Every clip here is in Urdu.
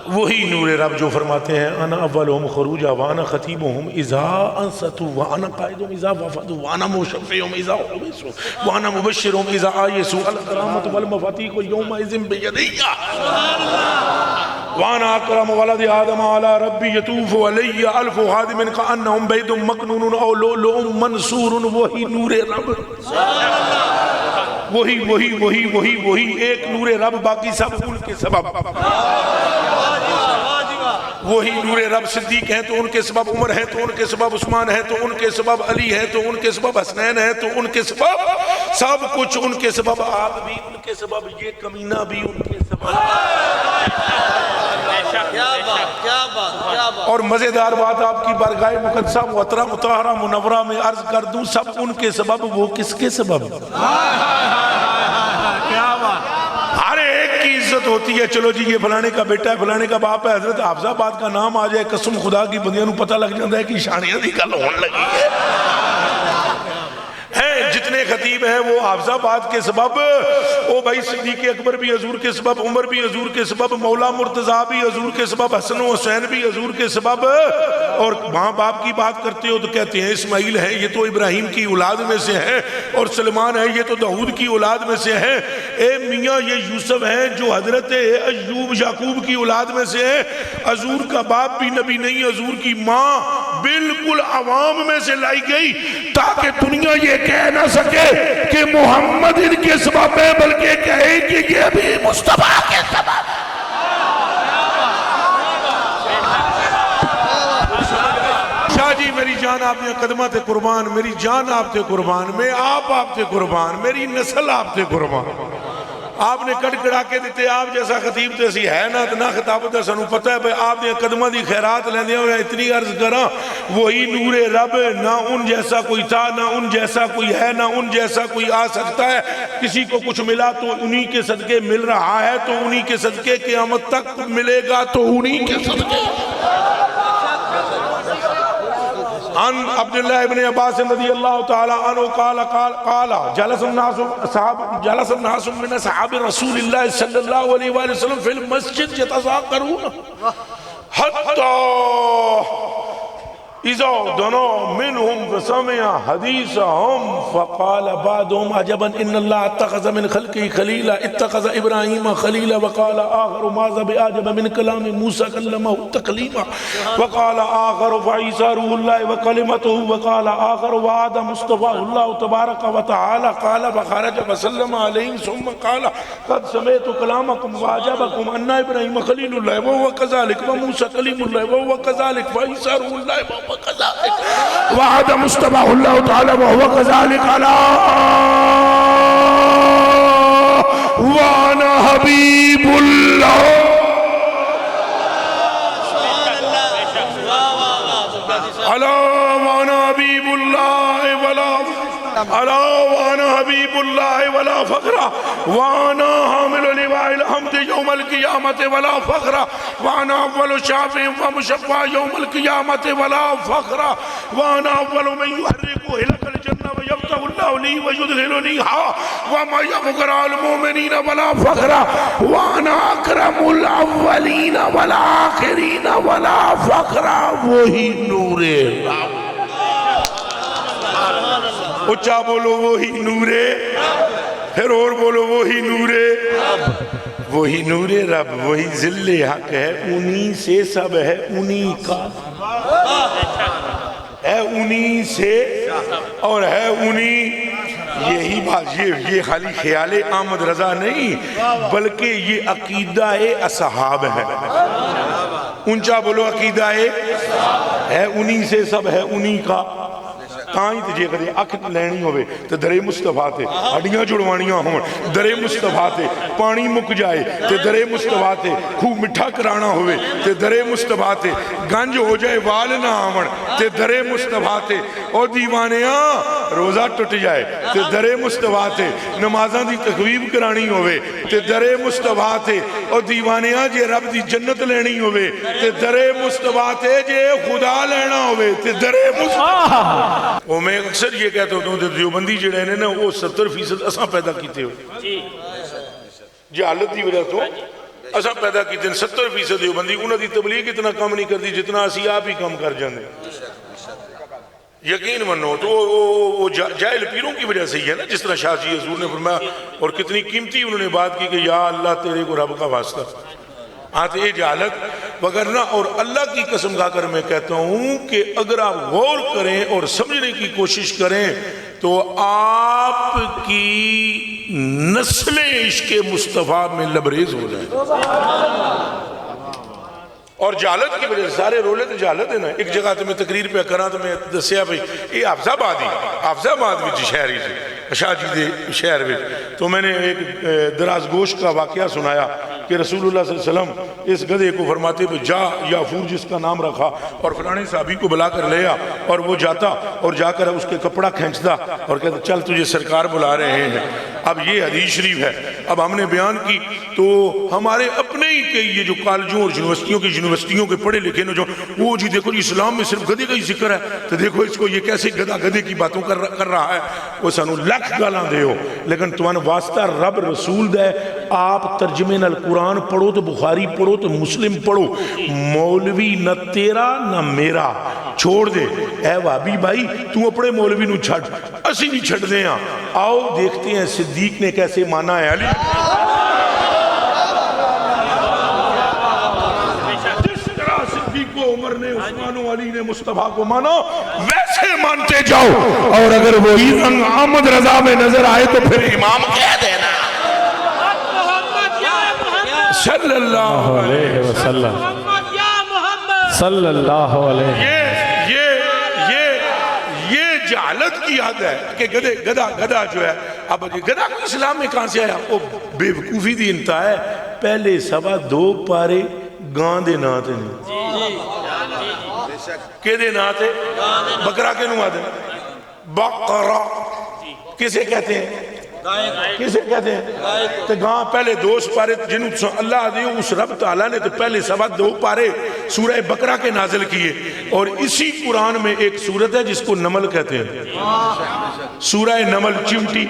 وہی نور رب جو فرماتے ہیں انا اولہم خروجا وانا خطیبہم اذا انستو وانا قائدہم اذا وفدو وانا مشفعہم اذا حبسو وانا مبشرہم اذا آیسو الکرامت والمفاتیح یوم اذن بیدیہ وانا اکرم ولد آدم علی ربی یطوف علی الف خادم کانہم بید مکنون او لؤلؤ منصور وہی نور رب وہی ایک نور رب باقی سب ان کے سبب وہی نور رب صدیق ہیں تو ان کے سبب عمر ہیں تو ان کے سبب عثمان ہیں تو ان کے سبب علی ہیں تو ان کے سبب حسنین ہیں تو ان کے سبب سب کچھ ان کے سبب آپ بھی ان کے سبب یہ کمینہ بھی ان کے سبب اور مزیدار بات آپ کی بارگاہ مقدسہ محترمہ مطہرہ منورہ میں عرض کر دوں سب ان کے سبب وہ کس کے سبب ہر ایک کی عزت ہوتی ہے چلو جی یہ فلانے کا بیٹا ہے فلانے کا باپ ہے حضرت حافظ آباد کا نام آ جائے قسم خدا کی بندیاں نوں پتہ لگ جاتا ہے کہ شانیاں دی گل ہون لگی ہے جتنے خطیب ہیں وہ حافظ آباد کے سبب او بھائی صدیق اکبر بھی حضور کے سبب عمر بھی حضور کے سبب مولا مرتضیٰ بھی حضور کے سبب حسن و حسین بھی حضور کے سبب اور ماں باپ کی بات کرتے ہو تو کہتے ہیں اسماعیل ہے یہ تو ابراہیم کی اولاد میں سے ہے اور سلمان ہے یہ تو داؤد کی اولاد میں سے ہے اے میاں یہ یوسف ہیں جو حضرت ایوب یعقوب کی اولاد میں سے ہے حضور کا باپ بھی نبی نہیں حضور کی ماں بالکل عوام میں سے لائی گئی تاکہ دنیا یہ کہہ نہ سکے کہ محمد ان کے سبب ہے بلکہ کہے کہ یہ بھی مصطفیٰ کے سبب ہے شاہ جی میری جان آپ نے قدمہ تے قربان میری جان آپ تے قربان میں آپ تے قربان میری نسل آپ تے قربان آپ نے کٹ کڑا کے دیتے آپ جیسا خطیب تے سی ہے نہ خطابت ہے سنو پتہ ہے بھئی آپ نے قدمہ دی خیرات لیندے ہوئے اتنی عرض کرا وہی نور رب نہ ان جیسا کوئی تھا نہ ان جیسا کوئی ہے نہ ان جیسا کوئی آ سکتا ہے کسی کو کچھ ملا تو انہی کے صدقے مل رہا ہے تو انہی کے صدقے قیامت تک ملے گا تو انہی کے صدقے عن عبداللہ ابن عباس رضی اللہ تعالی عنہ قال جلس الناس من اصحاب رسول اللہ صلی اللہ علیہ وآلہ وسلم فی المسجد یتذاکرون حتی اذا دنا منهم فسمع حدیثهم فقال بعضهم عجبا ان اللہ اتخذ من خلقه خلیلا اتخذ ابراہیم خلیلا وقال آخر ماذا بعجب من کلام موسیٰ کلمہ تکلیما وقال آخر فعیسیٰ روح اللہ وکلمته وقال آخر وعد مصطفى اللہ تبارک وتعالی قال فخرج وسلم علیہم ثم قال قد سمعت کلامکم وعجبکم ان ابراہیم خلیل اللہ وهو كذلك وموسیٰ کلیم اللہ وهو كذلك فعیسیٰ روح اللہ وعد مصطفى اللہ تعالی وهو كذلك على وانا حبیب اللہ على وانا حبیب اللہ ولا على وانا حبیب اللہ ولا فخر وانا حامل لواء الحمد یوم القیامت ولا فخر وانا اول شافع ومشفع یوم القیامت ولا فخر وانا اول من يحرك هلك الجنة ويفتح الله لي ويدخلنيها وما يفقر المؤمنين ولا فخر وانا اکرم الاولین والآخرین ولا فخر وہی نور رب اچھا بولو وہی نورے پھر اور بولو وہی نورے وہی نور رب وہی ذل حق ہے انہی سے سب ہے انہی کا ہے انہی سے اور ہے انہی یہی بات یہ خالی خیال احمد رضا نہیں بلکہ یہ عقیدہ اصحاب ہے اونچا بولو عقیدہ ہے انہی سے سب ہے انہی کا تائیں تے جے کدے اکھ لینی ہوئے تے درے مصطفیٰ تے ہڈیاں جڑوانیاں ہون درے مصطفیٰ تے پانی مک جائے تے درے مصطفیٰ تے خوب مٹھا کرانا ہوئے تے درے مصطفیٰ تے گنج ہو جائے وال نہ آمن تے درے مصطفیٰ تے اور دیوانیاں روزہ ٹٹ جائے تے درے مصطفیٰ تے نمازاں دی تخویب کرانی ہوئے تے درے مصطفیٰ تے اور دیوانیاں جے رب دی جنت لینی ہوئے تے درے مصطفیٰ تے جے خدا لینا ہوئے تے درے مصطفیٰ وہ میں اکثر یہ کہتا ہوں کہ دیوبندی جڑے ہیں نا وہ 70% اساں پیدا کیتے ہو جہالت دی وجہ تو اساں پیدا کی دن 70% دیوبندی انہاں دی تبلیغ اتنا کام نہیں کرتی جتنا اسی آپ ہی کام کر جاندے. یقین منو تو وہ جاہل پیروں کی وجہ سے ہی ہے نا, جس طرح شاہ جی حضور نے فرمایا, اور کتنی قیمتی انہوں نے بات کی کہ یا اللہ تیرے کو رب کا واسطہ آتے یہ جہالت وگرنہ. اور اللہ کی قسم کھا کر میں کہتا ہوں کہ اگر آپ غور کریں اور سمجھنے کی کوشش کریں تو آپ کی نسل عشق مصطفیٰ میں لبریز ہو جائیں. اور جہالت کی وجہ سے سارے رولے تو جہالت ہے نا. ایک جگہ تو میں تقریر پہ کراں تو میں دسیا بھئی یہ حافظ آباد وچ شہری سے شاہ جی دے شہر میں, تو میں نے ایک دراز گوش کا واقعہ سنایا کہ رسول اللہ صلی اللہ علیہ وسلم اس گدھے کو فرماتے کہ جا یافور جس کا نام رکھا اور فلانے صحابی کو بلا کر لے آ, اور وہ جاتا اور جا کر اس کے کپڑا کھینچتا اور کہتا چل تجھے سرکار بلا رہے ہیں. اب یہ حدیث شریف ہے. اب ہم نے بیان کی تو ہمارے اپنے ہی کہ یہ جو کالجوں اور یونیورسٹیوں کے پڑھے لکھے نا جو وہ جی دیکھو اسلام میں صرف گدھے کا ہی ذکر ہے تو دیکھو اس کو یہ کیسے گدھا گدھے کی باتوں کر رہا ہے. وہ سانو لکھ گالاں دے ہو لیکن تمہارا واسطہ رب رسول دے. آپ ترجمے نال قرآن پڑھو تو بخاری پڑھو تو مسلم پڑھو. مولوی نہ تیرا نہ میرا چھوڑ دے. اے وابی بھائی تو اپنے مولوی نو چھڑ, اسی بھی چھڑ دے ہیں. آؤ دیکھتے ہیں صدیق نے کیسے مانا ہے علی. جس طرح صدیق کو عمر نے عثمان و علی نے مصطفیٰ کو مانا ویسے مانتے جاؤ, اور اگر وہی رنگ احمد رضا میں نظر آئے تو پھر امام کہہ دینا صلی اللہ علیہ وسلم صلی اللہ علیہ. یہ جہالت کی یاد ہے کہ گدھا جو ہے. اب گدھا کو اسلام میں کہاں سے آیا؟ وہ بے وقوفی دی انتہا ہے. پہلے سوا دو پارے گاں دے نا تے نہیں کہ دے نا تے بکرا کے نو آدھے بقرہ کسے کہتے ہیں؟ کسے کہتے ہیں؟ تو گاں پہلے دو پارے جنہوں اللہ دیو اس رب تعالیٰ نے تو پہلے سوا دو پارے سورہ بقرہ کے نازل کیے. اور اسی قرآن میں ایک سورت ہے جس کو نمل کہتے ہیں, سورہ نمل چمٹی.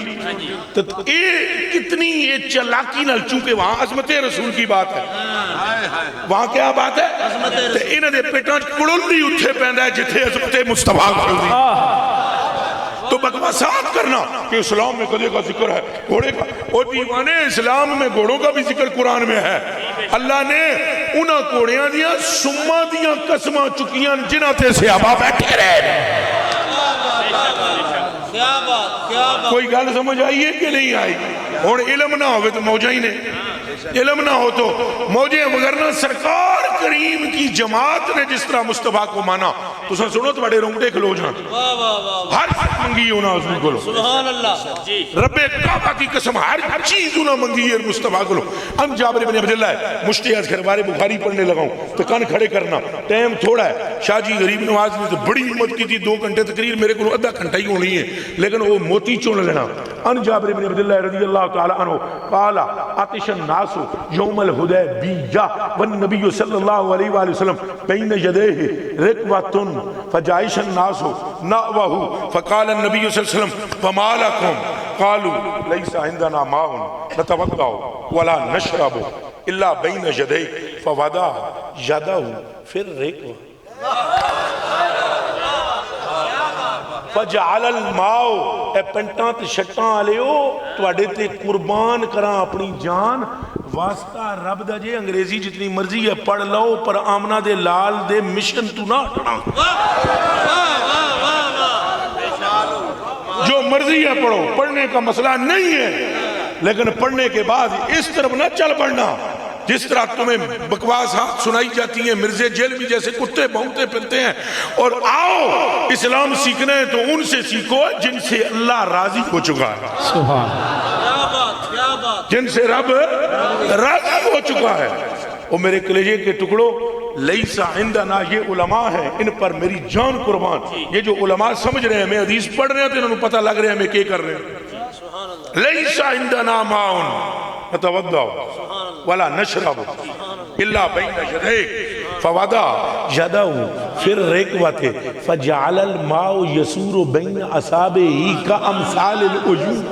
تو کتنی یہ چلاکی نال, چونکہ وہاں عظمت رسول کی بات ہے, وہاں کیا بات ہے؟ تو انہوں نے پیٹاں کڑولی اتھے پہندا ہے جتھے عظمت مصطفیٰ کڑولی. تو بکواسات کرنا کہ اسلام میں گدھے کا ذکر ہے, گھوڑے کا, اور دیوانے اسلام میں گھوڑوں کا بھی ذکر قرآن میں ہے. اللہ نے انہاں گھوڑیاں دیاں سما دیاں قسماں چکیاں جنہاں تے صحابہ بیٹھے رہے. کوئی گل سمجھ آئیے کہ نہیں آئی؟ اور علم نہ ہوئے تو موجہ ہی نے, علم نہ ہو تو موجے, وگرنہ سرکار کریم کی جماعت نے جس طرح مصطفیٰ کو مانا تو سنو تو بڑے رونگٹے کھلو جان. ہر منگی ہونا حضور کو لو, سبحان اللہ, رب کعبہ کی قسم ہر چیز ہونا منگی ہے مصطفیٰ کو لو. ہم جابر بن عبداللہ ہے مشتی از گھر بخاری پڑھنے لگاؤں تو کان کھڑے کرنا, ٹائم تھوڑا ہے. شاہ جی غریب نواز نے تو بڑی ہمت کی تھی, 2 گھنٹے تقریر میرے کو آدھا گھنٹہ ہی ہونی ہے, لیکن وہ موتی چون لینا. ان جابر بن عبداللہ رضی اللہ تعالی عنہ قال آتش الناس یوم الحدیبیہ والنبی صلی اللہ علیہ وآلہ وسلم بین یدیہ رکوۃ فجائش الناس نأوہ فقال النبی صلی اللہ علیہ وسلم وما لکم قالوا لیس عندنا ماء نتوضأ ولا نشرب الا بین یدیہ فوضع یدہ فی الرکوۃ فجعل الماء. اے پنٹاں تے شٹاں آلیو تواڈے تے قربان کراں اپنی جان, واسطہ رب دا جے انگریزی جتنی مرضی ہے پڑھ لو پر آمنہ دے لال دے مشن تو نہ ہٹنا. جو مرضی ہے پڑھو, پڑھنے کا مسئلہ نہیں ہے, لیکن پڑھنے کے بعد اس طرف نہ چل پڑنا جس طرح تمہیں بکواس سنائی جاتی ہیں. مرزے جیل بھی جیسے کتے بھونکتے پھرتے ہیں. اور آؤ اسلام سیکھنا ہے تو ان سے سیکھو جن سے اللہ راضی ہو چکا ہے, جن سے رب راضی ہو چکا ہے. اور میرے کلیجے کے ٹکڑوں, لیسا عندنا, یہ علماء ہیں, ان پر میری جان قربان. یہ جو علماء سمجھ رہے ہیں میں حدیث پڑھ رہے ہیں تو انہوں نے پتہ لگ رہے ہیں میں کیا کر رہے ہیں. لیسا عندنا ماء نتوضأ ولا نشرب الا بین یدیہ فوضع یدہ فی الرکوۃ فجعل الماء یسور بین اصابعہ کامثال العیون.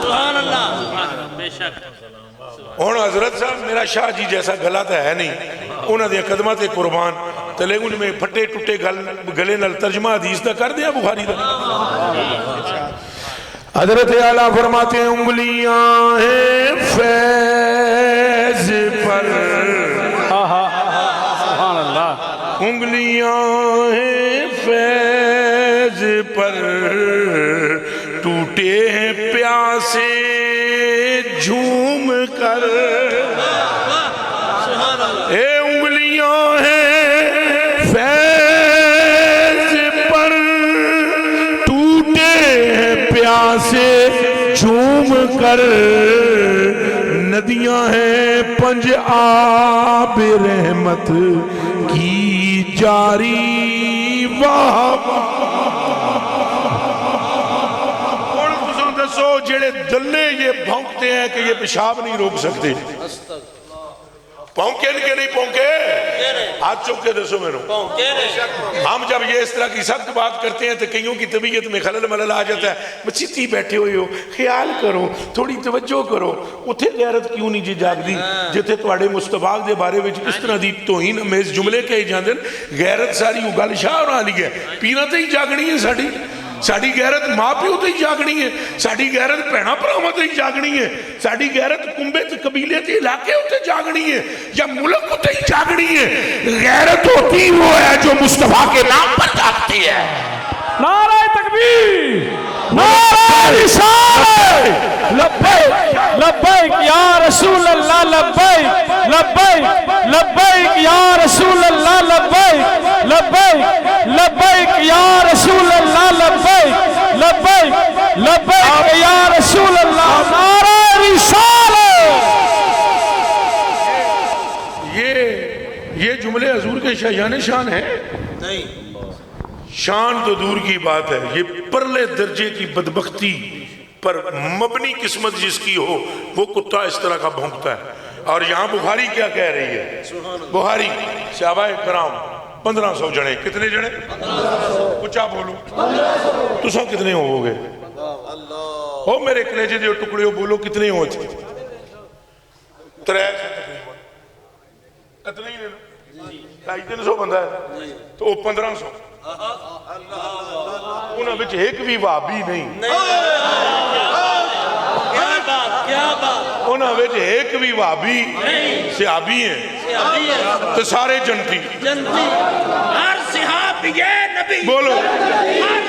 سبحان اللہ, بے شک ہوں حضرت صاحب میرا شاہ جی جیسا گلا تو ہے نہیں، انہوں نے قدمہ تے قربان تلے ان میں پھٹے ٹوٹے گلے نال ترجمہ حدیث دا کر دیا بخاری دا. حضرت اعلیٰ فرماتے ہیں انگلیاں ہیں فیض پر، سبحان اللہ، انگلیاں ہیں فیض پر، ٹوٹے ہیں پیاسے جھوم کر. اے انگلیاں ہیں فیض پر، ٹوٹے ہیں پیاسے جھوم کر، ندیاں ہیں پنج آب رحمت کی جاری واہ. دسو جڑے دلے یہ بھونکتے ہیں کہ یہ پیشاب نہیں روک سکتے، پونکے کہ نہیں پونکے؟ ہاتھ چوک کے دسو میرے. ہم جب یہ اس طرح کی سخت بات کرتے ہیں تو کئیوں کی طبیعت میں خلل ملل آ جاتا ہے. بچیتی بیٹھے ہوئے ہو، خیال کرو، تھوڑی توجہ کرو. اتھے غیرت کیوں نہیں جی جاگ دی جتے تواڈے مصطفیٰ دے بارے وچ اس طرح دی توہین امیز جملے کہے جاندے. غیرت ساری گل شاہ اور علی ہے، پینا تے ہی جاگنی ہے. ساڑی غیرت ماں پیو تے ہی جاگنی ہے، ساڑی غیرت پہنا پراواں تے ہی جاگنی ہے، ساڑی غیرت کنبے تے قبیلے تے علاقے تے جاگنی ہے یا ملک تے ہی جاگنی ہے. غیرت ہوتی وہ ہے جو مصطفیٰ کے نام پر جاگتی ہے. نعرہ تکبیر، نعرہ رسالت، لبیک لبیک یا رسول اللہ، لبیک لبیک لبیک یا رسول اللہ، لبیک لبیک لبیک یا رسول اللہ، لبیک لبیک لبیک یا رسول اللہ. نعرہ رسالت. یہ جملے حضور کے شایان شان ہیں نہیں، شان تو دور کی بات ہے. یہ پرلے درجے کی بدبختی پر مبنی قسمت جس کی ہو وہ کتا اس طرح کا بھونکتا ہے. اور یہاں بخاری کیا کہہ رہی ہے؟ بخاری صحابہ کرام 1500 جنے. کتنے جنے؟ کچھا بولو تو سب کتنے ہو گے؟ ہو میرے کلیجے جو ٹکڑے ہو بولو کتنے ہو تھے؟ 300 کتنے ہی لینا 250 بندہ ہے تو وہ 1500. انہوں نے ایک بھی وابی نہیں، انہوں نے ایک بھی وابی صحابی ہیں تو سارے جنتی. ہر صحابی نبی، بولو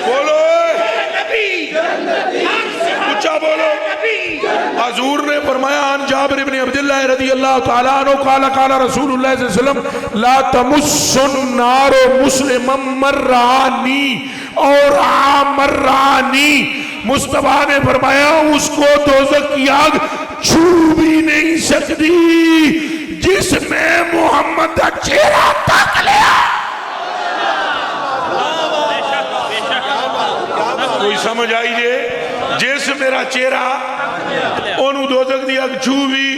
بولو اچھا بولو. حضور نے فرمایا عن جابر بن عبداللہ رضی اللہ تعالیٰ عنہ قال قال رسول اللہ صلی اللہ علیہ وسلم لا تمس النار مسلما مرانی اور مرانی. مصطفیٰ نے فرمایا اس کو دوزخ کی آگ چھو بھی نہیں سکتی جس میں محمد کا چہرہ تک لیا. کوئی سمجھ آئیے؟ جس میرا چہرہ انہوں دوزخ دی اگ چھو بھی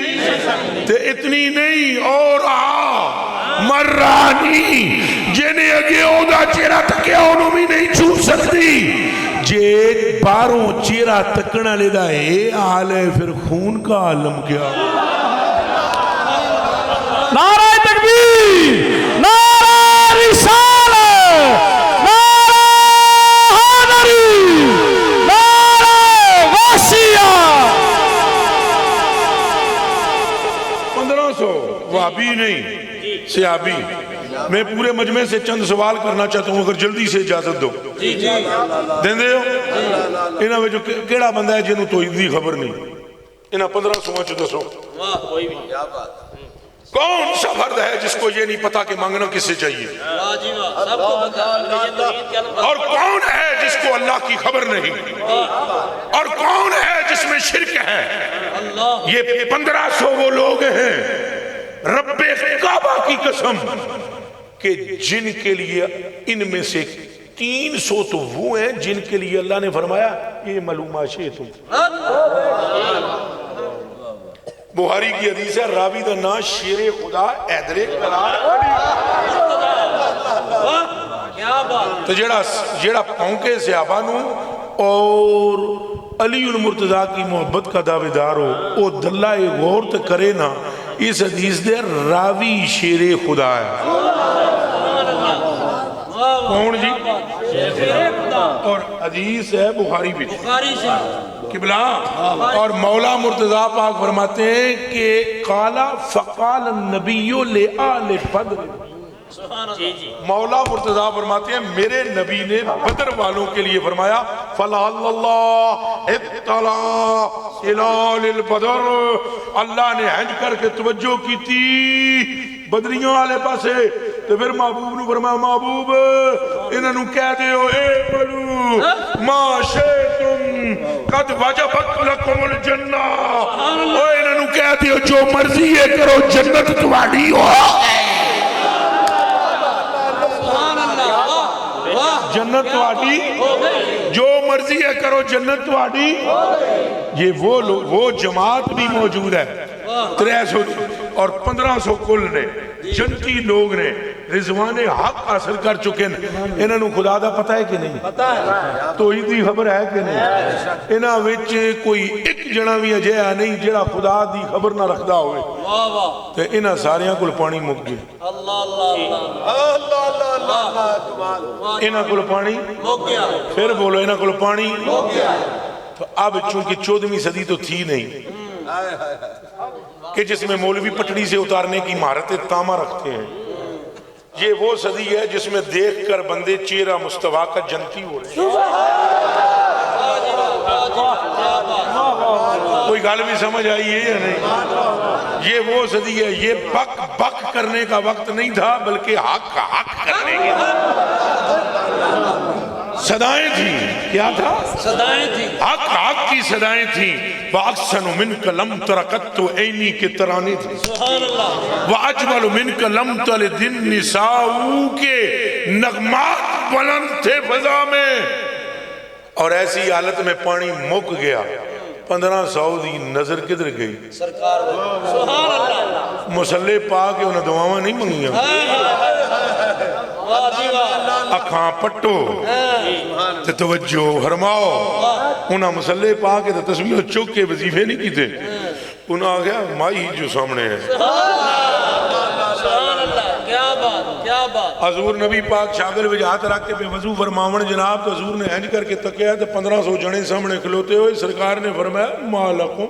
تے اتنی نہیں اور مرانی جنہیں اگے اودا چہرہ تکیا انہوں بھی نہیں چھو سکتی. جے باروں چہرہ تکنا لیدہ ہے آل ہے پھر خون کا عالم کیا. نعرہ تکبیر، نعرہ رسالت، نعرہ حیدری، نعرہ غوثیہ. 1500 وہابی نہیں صحابی. میں پورے مجمع سے چند سوال کرنا چاہتا ہوں اگر جلدی سے اجازت دو. دین دے ہو انہاں میں جو کیڑا بندہ ہے جنہوں تو اتنی خبر نہیں؟ انہاں 1500 چو دسو کون سا فرد ہے جس کو یہ نہیں پتا کہ مانگنا کس سے چاہیے؟ اور کون ہے جس کو اللہ کی خبر نہیں؟ اور کون ہے جس میں شرک ہے؟ یہ 1500 وہ لوگ ہیں رب کعبہ کی قسم کہ جن کے لیے ان میں سے 300 تو وہ ہیں جن کے لیے اللہ نے فرمایا یہ معلومات شیطان. بخاری کی حدیث ہے راوی دا نا شیر خدا ایدر قرار تو جیڑا پونکے صحابہ نو اور علی المرتضیٰ کی محبت کا دعوے دار ہو او دلہ غور تے کرے نا اس حدیث دے راوی شیر خدا ہے کون جی اور حدیث ہے بخاری بھی قبلہ اور مولا مرتضیٰ پاک فرماتے ہیں کہ قالا فقال النبی لآل بدر مولا مرتضیٰ فرماتے ہیں میرے نبی نے بدر والوں کے لیے فرمایا فَلَعَلَّ اللَّهَ اطَّلَعَ إِلَىٰ الْبَدْرِ اللہ نے ہنج کر کے توجہ کی تھی بدریوں والے پاسے تو پھر محبوب نے فرمایا محبوب انہوں کہہ دیو اے بلو ما شئتم قد وجبت لکم الجنہ اور انہوں کہہ دیو جو مرضی ہے کرو جنت تمہاری ہو جنت تواڈی جو مرضی ہے کرو جنت تواڈی یہ وہ جماعت بھی موجود ہے 300 اور 1500 کل نے جنتی لوگ نے رضوان حق حاصل کر چکے ہیں انہوں نے خدا دا پتہ ہے کہ نہیں توحیدی خبر ہے کہ نہیں انہاں وچ کوئی ایک جنا بھی اجیا نہیں جڑا خدا دی خبر نہ رکھدا ہوئے تے انہاں ساریاں کول پانی مک گئے انہاں کول پانی مک گیا پھر بولو انہاں کول پانی مک گیا تو اب چونکہ 14ویں صدی تو تھی نہیں کہ جس میں مولوی پٹڑی سے اتارنے کی مہارت تامہ رکھتے ہیں یہ وہ صدی ہے جس میں دیکھ کر بندے چہرہ مصطفیٰ کا جنتی ہو رہے ہیں کوئی گال بھی سمجھ آئی ہے یا نہیں یہ وہ صدی ہے یہ بک بک کرنے کا وقت نہیں تھا بلکہ حق حق کرنے کے صدائیں تھیں کیا تھا صدائیں تھیں حق حق کی صدائیں تھیں وَأَحْسَنُ مِنْكَ لَمْ تَرَقَتُّ عَيْنِي کے ترانے تھے وَأَجْمَلُ مِنْكَ لَمْ تَلِدِ النِّسَاءُ کے نغمات بلند تھے فضا میں اور ایسی حالت میں پانی مک گیا 1500 دی نظر کدھر گئی سرکار مسلح پا کے انہیں دعاواں نہیں منگیاں اکھاں پٹو تے توجہ حرماؤ انہاں مسلح پا کے تصویر چک کے وظیفے نہیں کی تھے انہاں آگیا مائی جو سامنے ہے حضور نبی پاک شاگل وچ ہاتھ رکھ کے بے وضو فرماون جناب تو حضور نے ہنج کر کے تکیا تو 1500 جنے سامنے کھلوتے ہوئے سرکار نے فرمایا مالکم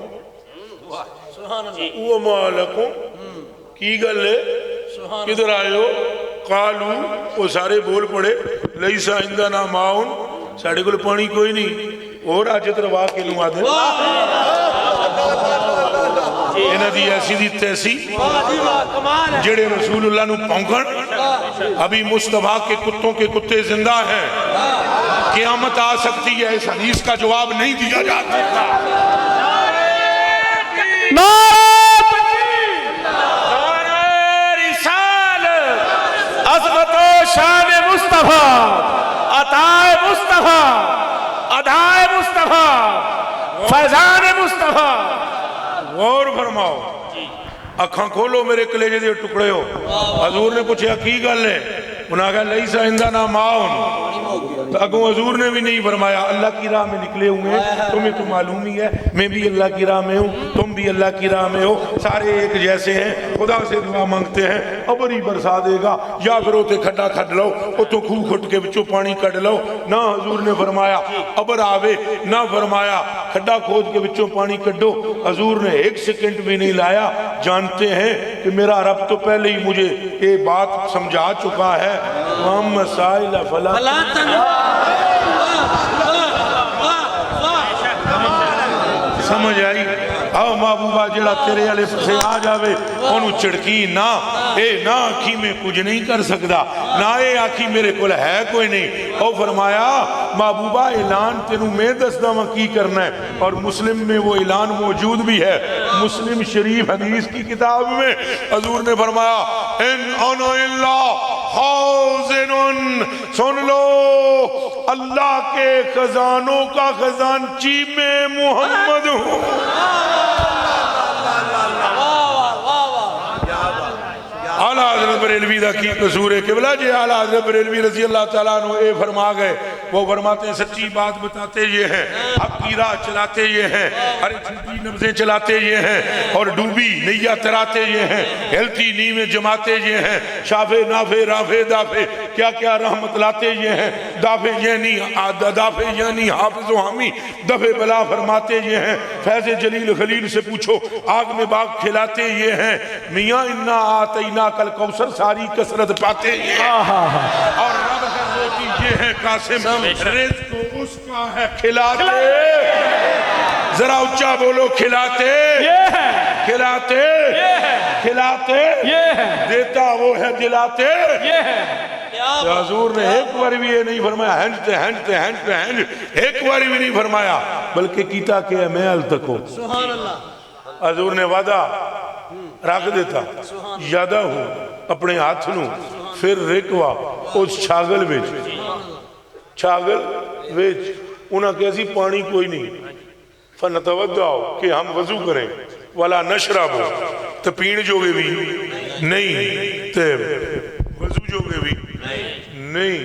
وہ مالکم کی گل ہے کدھر آئے ہو قالو وہ سارے بول پڑے لیسا عندنا ماؤن ساڑھے کل پانی کوئی نہیں اور آجت روا کے لوں آدھے انہاں دی ایسی دی تیسی جڑے رسول اللہ نو پونکن ابھی مصطفیٰ کے کتوں کے کتے زندہ ہیں قیامت آ سکتی ہے اس حدیث کا جواب نہیں دیا جا سکتا عظمت و شان مصطفیٰ عطائے مصطفیٰ ادائے مصطفیٰ فیضان مصطفیٰ غور فرماؤ اکھاں کھولو میرے کلیجے دے ٹکڑے ہو حضور نے پوچھا کی گل ہے انہاں کہا لیسا عندنا ماؤن تو اگوں حضور نے بھی نہیں فرمایا اللہ کی راہ میں نکلے ہوئے ہیں تمہیں تو معلوم ہی ہے میں بھی اللہ کی راہ میں ہوں تم بھی اللہ کی راہ میں ہو سارے ایک جیسے ہیں خدا سے دعا مانگتے ہیں ابر ہی برسا دے گا یا پھر ہوتے کھڈا کھڈ لو او تو خوہ کھٹ کے بچوں پانی کڈ لو نہ حضور نے فرمایا ابر آوے نہ فرمایا کھڈا کھود کے بچوں پانی کڈو حضور نے ایک سیکنڈ بھی نہیں لایا جانتے ہیں کہ میرا رب تو پہلے ہی مجھے یہ بات سمجھا چکا ہے محمد سائل فلا سمجھ آئی آؤ محبوبہ جڑا تیرے علیہ سے آ جاوے انہوں چڑکی نہ اے نہ آنکھی میں کچھ نہیں کر سکتا نہ اے آنکھی میرے کل ہے کوئی نہیں او فرمایا محبوبہ اعلان تینوں میں دستا ہوں کی کرنا ہے اور مسلم میں وہ اعلان موجود بھی ہے مسلم شریف حدیث کی کتاب میں حضور نے فرمایا ان انا اللہ خازن سن لو اللہ کے خزانوں کا خزانچی میں محمد ہوں اعلیٰ حضرت بریلوی دا کی قصور ہے قبلہ جی اعلیٰ حضرت بریلوی رضی اللہ تعالیٰ عنہ اے فرما گئے وہ فرماتے ہیں سچی بات بتاتے یہ ہیں، حق کی راہ چلاتے یہ ہیں، ارے چھوٹی نبزیں چلاتے یہ ہیں، اور ڈوبی نیا تراتے یہ ہیں، ہلتی نیمیں جماتے یہ ہیں، شافے نافے رافے دافے کیا کیا رحمت لاتے یہ ہیں، دافے یعنی حافظ و حامی دفے بلا فرماتے یہ ہیں، فیض جلیل خلیل سے پوچھو آگ میں باغ کھلاتے یہ ہیں، میاں انا آتینا کل کوثر ساری کثرت پاتے یہ ہیں، اور رب کا روٹی یہ ہے قاسم، رزق اس کا ہے کھلاتے، ذرا اچھا بولو کھلاتے، کھلاتے، کھلاتے، دیتا وہ ہے دلاتے۔ حضور نے ایک بار بھی یہ نہیں فرمایا ہنج ایک بار بھی نہیں فرمایا، بلکہ کیتا کہ ہے میں التکو۔ حضور نے وعدہ رکھ دیتا یادہ ہوں اپنے ہاتھ نوں، پھر رکوا اس چھاگل ویچ انہاں کیسی پانی کوئی نہیں، فنتودعو کہ ہم وضو کریں، ولا نشربو تو پین جو گے بھی نہیں، تو وضو جو گے بھی نہیں۔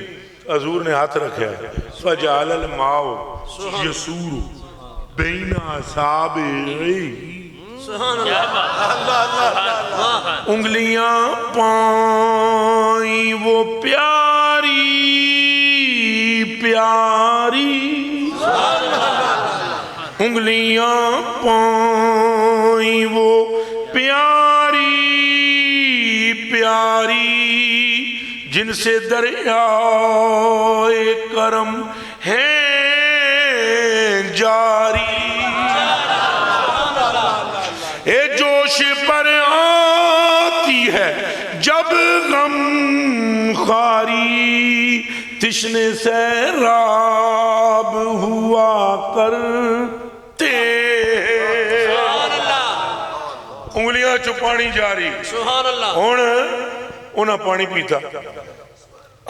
حضور نے ہاتھ رکھا ہے فجعل الماء یسور بین اصابعہ، انگلیاں پائیں وہ پیاری پیاری، انگلیاں پائیں وہ پیاری پیاری، جن سے دریائے کرم ہے جاری، اے جوش پر آتی ہے جب غم خاری، تشنے سیراب ہوا کرتے، انگلیاں چپانی جاری، انہاں پانی پیتا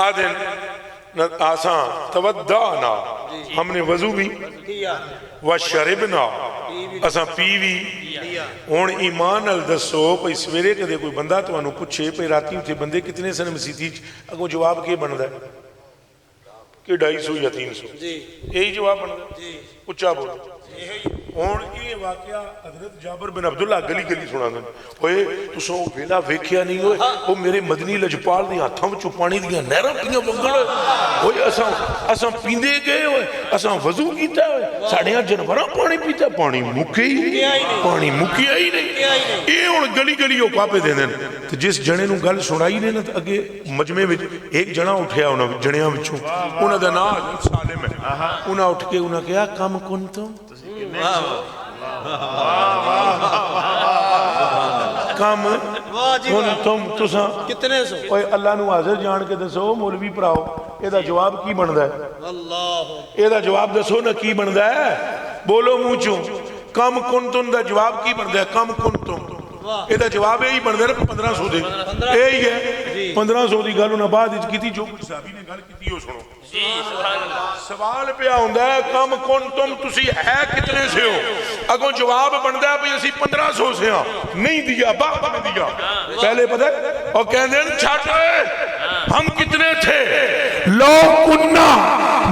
آدھن آسان تودعنا، ہم نے وضو بھی وشربنا، اساں پی بھی۔ ہون ایمان الدسو پئی سویرے کدے کوئی بندہ تو انہوں پوچھے پئی راتی ہوتے بندے کتنے سن مسیطی اگوں جواب کے بندہ ہے کہ 250 یا 300، یہی جواب بندہ اچھا بولو۔ ہون یہ واقعہ حضرت جابر بن عبداللہ گلی گلی سنا دیں، ہوئے تو سو ویلا ویکھیا نہیں ہوئے، وہ میرے مدنی لجپال دی ہاتھاں وچوں پانی دیا نہراں پیاں وگڑ ہوئے، اساں پیندے گئے ہوئے، اساں وضو کیتا ہوئے، ساڑیاں جنوراں پانی پیتا، پانی مکیا ہی نہیں۔ یہ ہن گلی گلی ہو کاپے دے دیں، تو جس جنے نوں گل سنائی نے نا اگے مجمع وچ ایک جنا اٹھیا انہاں جنیاں وچوں، انہاں دا نام حضرت سالم ہے، انہاں اٹھ کے انہاں کہا کم کنتم، کم کنتم تساں کتنے سو، اوے اللہ نو حاضر جان کے دسو مولوی پراؤ اے دا جواب کی بندا ہے، اے دا جواب دسو نا کی بندا ہے، بولو منہ چوں، کم کنتم دا جواب کی بندا ہے، کم کنتم، اے دا جواب یہی بندا ہے 1500 دے، یہی ہے 1500 دی گل انہاں بعد وچ کیتی، جو کچھ صحابی نے گل کیتی او سنو۔ سوال پہ ہوندا ہے کم کنتم تسی ہے کتنے سے ہو، اگوں جواب بندا ہے بھئی اسی 1500 سے ہاں، نہیں دیا بعد میں دیا، پہلے پتہ ہے اور کہندے ہیں چھٹ ہم کتنے تھے، لو کننا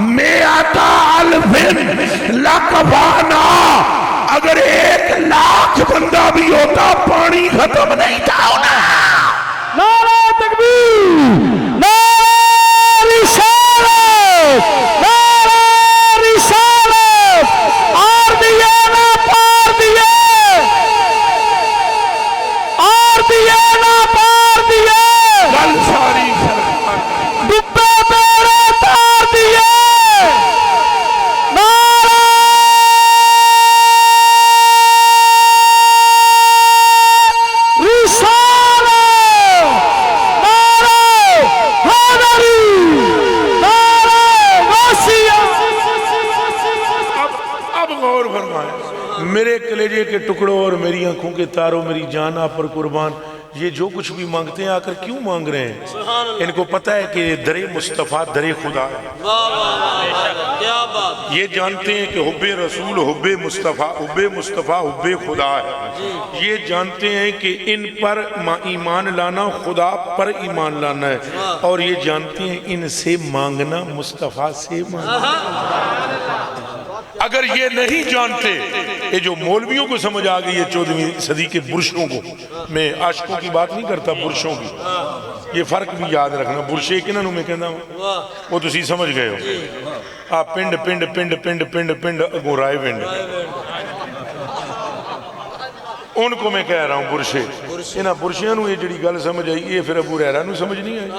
میعتا الف لکفانا، اگر 1,00,000 بندہ بھی ہوتا پانی ختم نہیں تھا ہونا۔ نعرہ تکبیر، نعرہ رسالت، نعرہ رسالت، اور دیے نہ پار دیے، اور دیے نہ پار دیے، گل ساری سرکار ڈبے بیڑے تار دیے، نعرہ رسالت، نعرہ حیدری، نعرہ وسیعت۔ اب غور فرمائیں، میرے کلیجے کے ٹکڑوں اور میری آنکھوں کے تاروں، میری جان آپ پر قربان، یہ جو کچھ بھی مانگتے ہیں آ کر کیوں مانگ رہے ہیں؟ ان کو پتہ ہے کہ در مصطفیٰ در خدا ہے۔ کیا بات، یہ جانتے ہیں کہ حب رسول حب مصطفیٰ حب خدا ہے۔ یہ جانتے ہیں کہ ان پر ایمان لانا خدا پر ایمان لانا ہے، اور یہ جانتے ہیں ان سے مانگنا مصطفیٰ سے مانگنا۔ اگر یہ نہیں جانتے، یہ جو مولویوں کو سمجھ آ گئی ہے 14ویں صدی کے برشوں کو، میں عاشقوں کی بات نہیں کرتا، برشوں کی، یہ فرق بھی یاد رکھنا، برشے کنہوں میں کہنا ہوں وہ تسی سمجھ گئے ہو۔ آپ پنڈ پنڈ پنڈ پنڈ پنڈ پنڈ اگو رائے پنڈ، ان کو میں کہہ رہا ہوں برشے۔ انہاں برشیاں نو یہ جڑی گل سمجھ آئی، یہ پھر ابو ہریرہ نو سمجھ نہیں آئی۔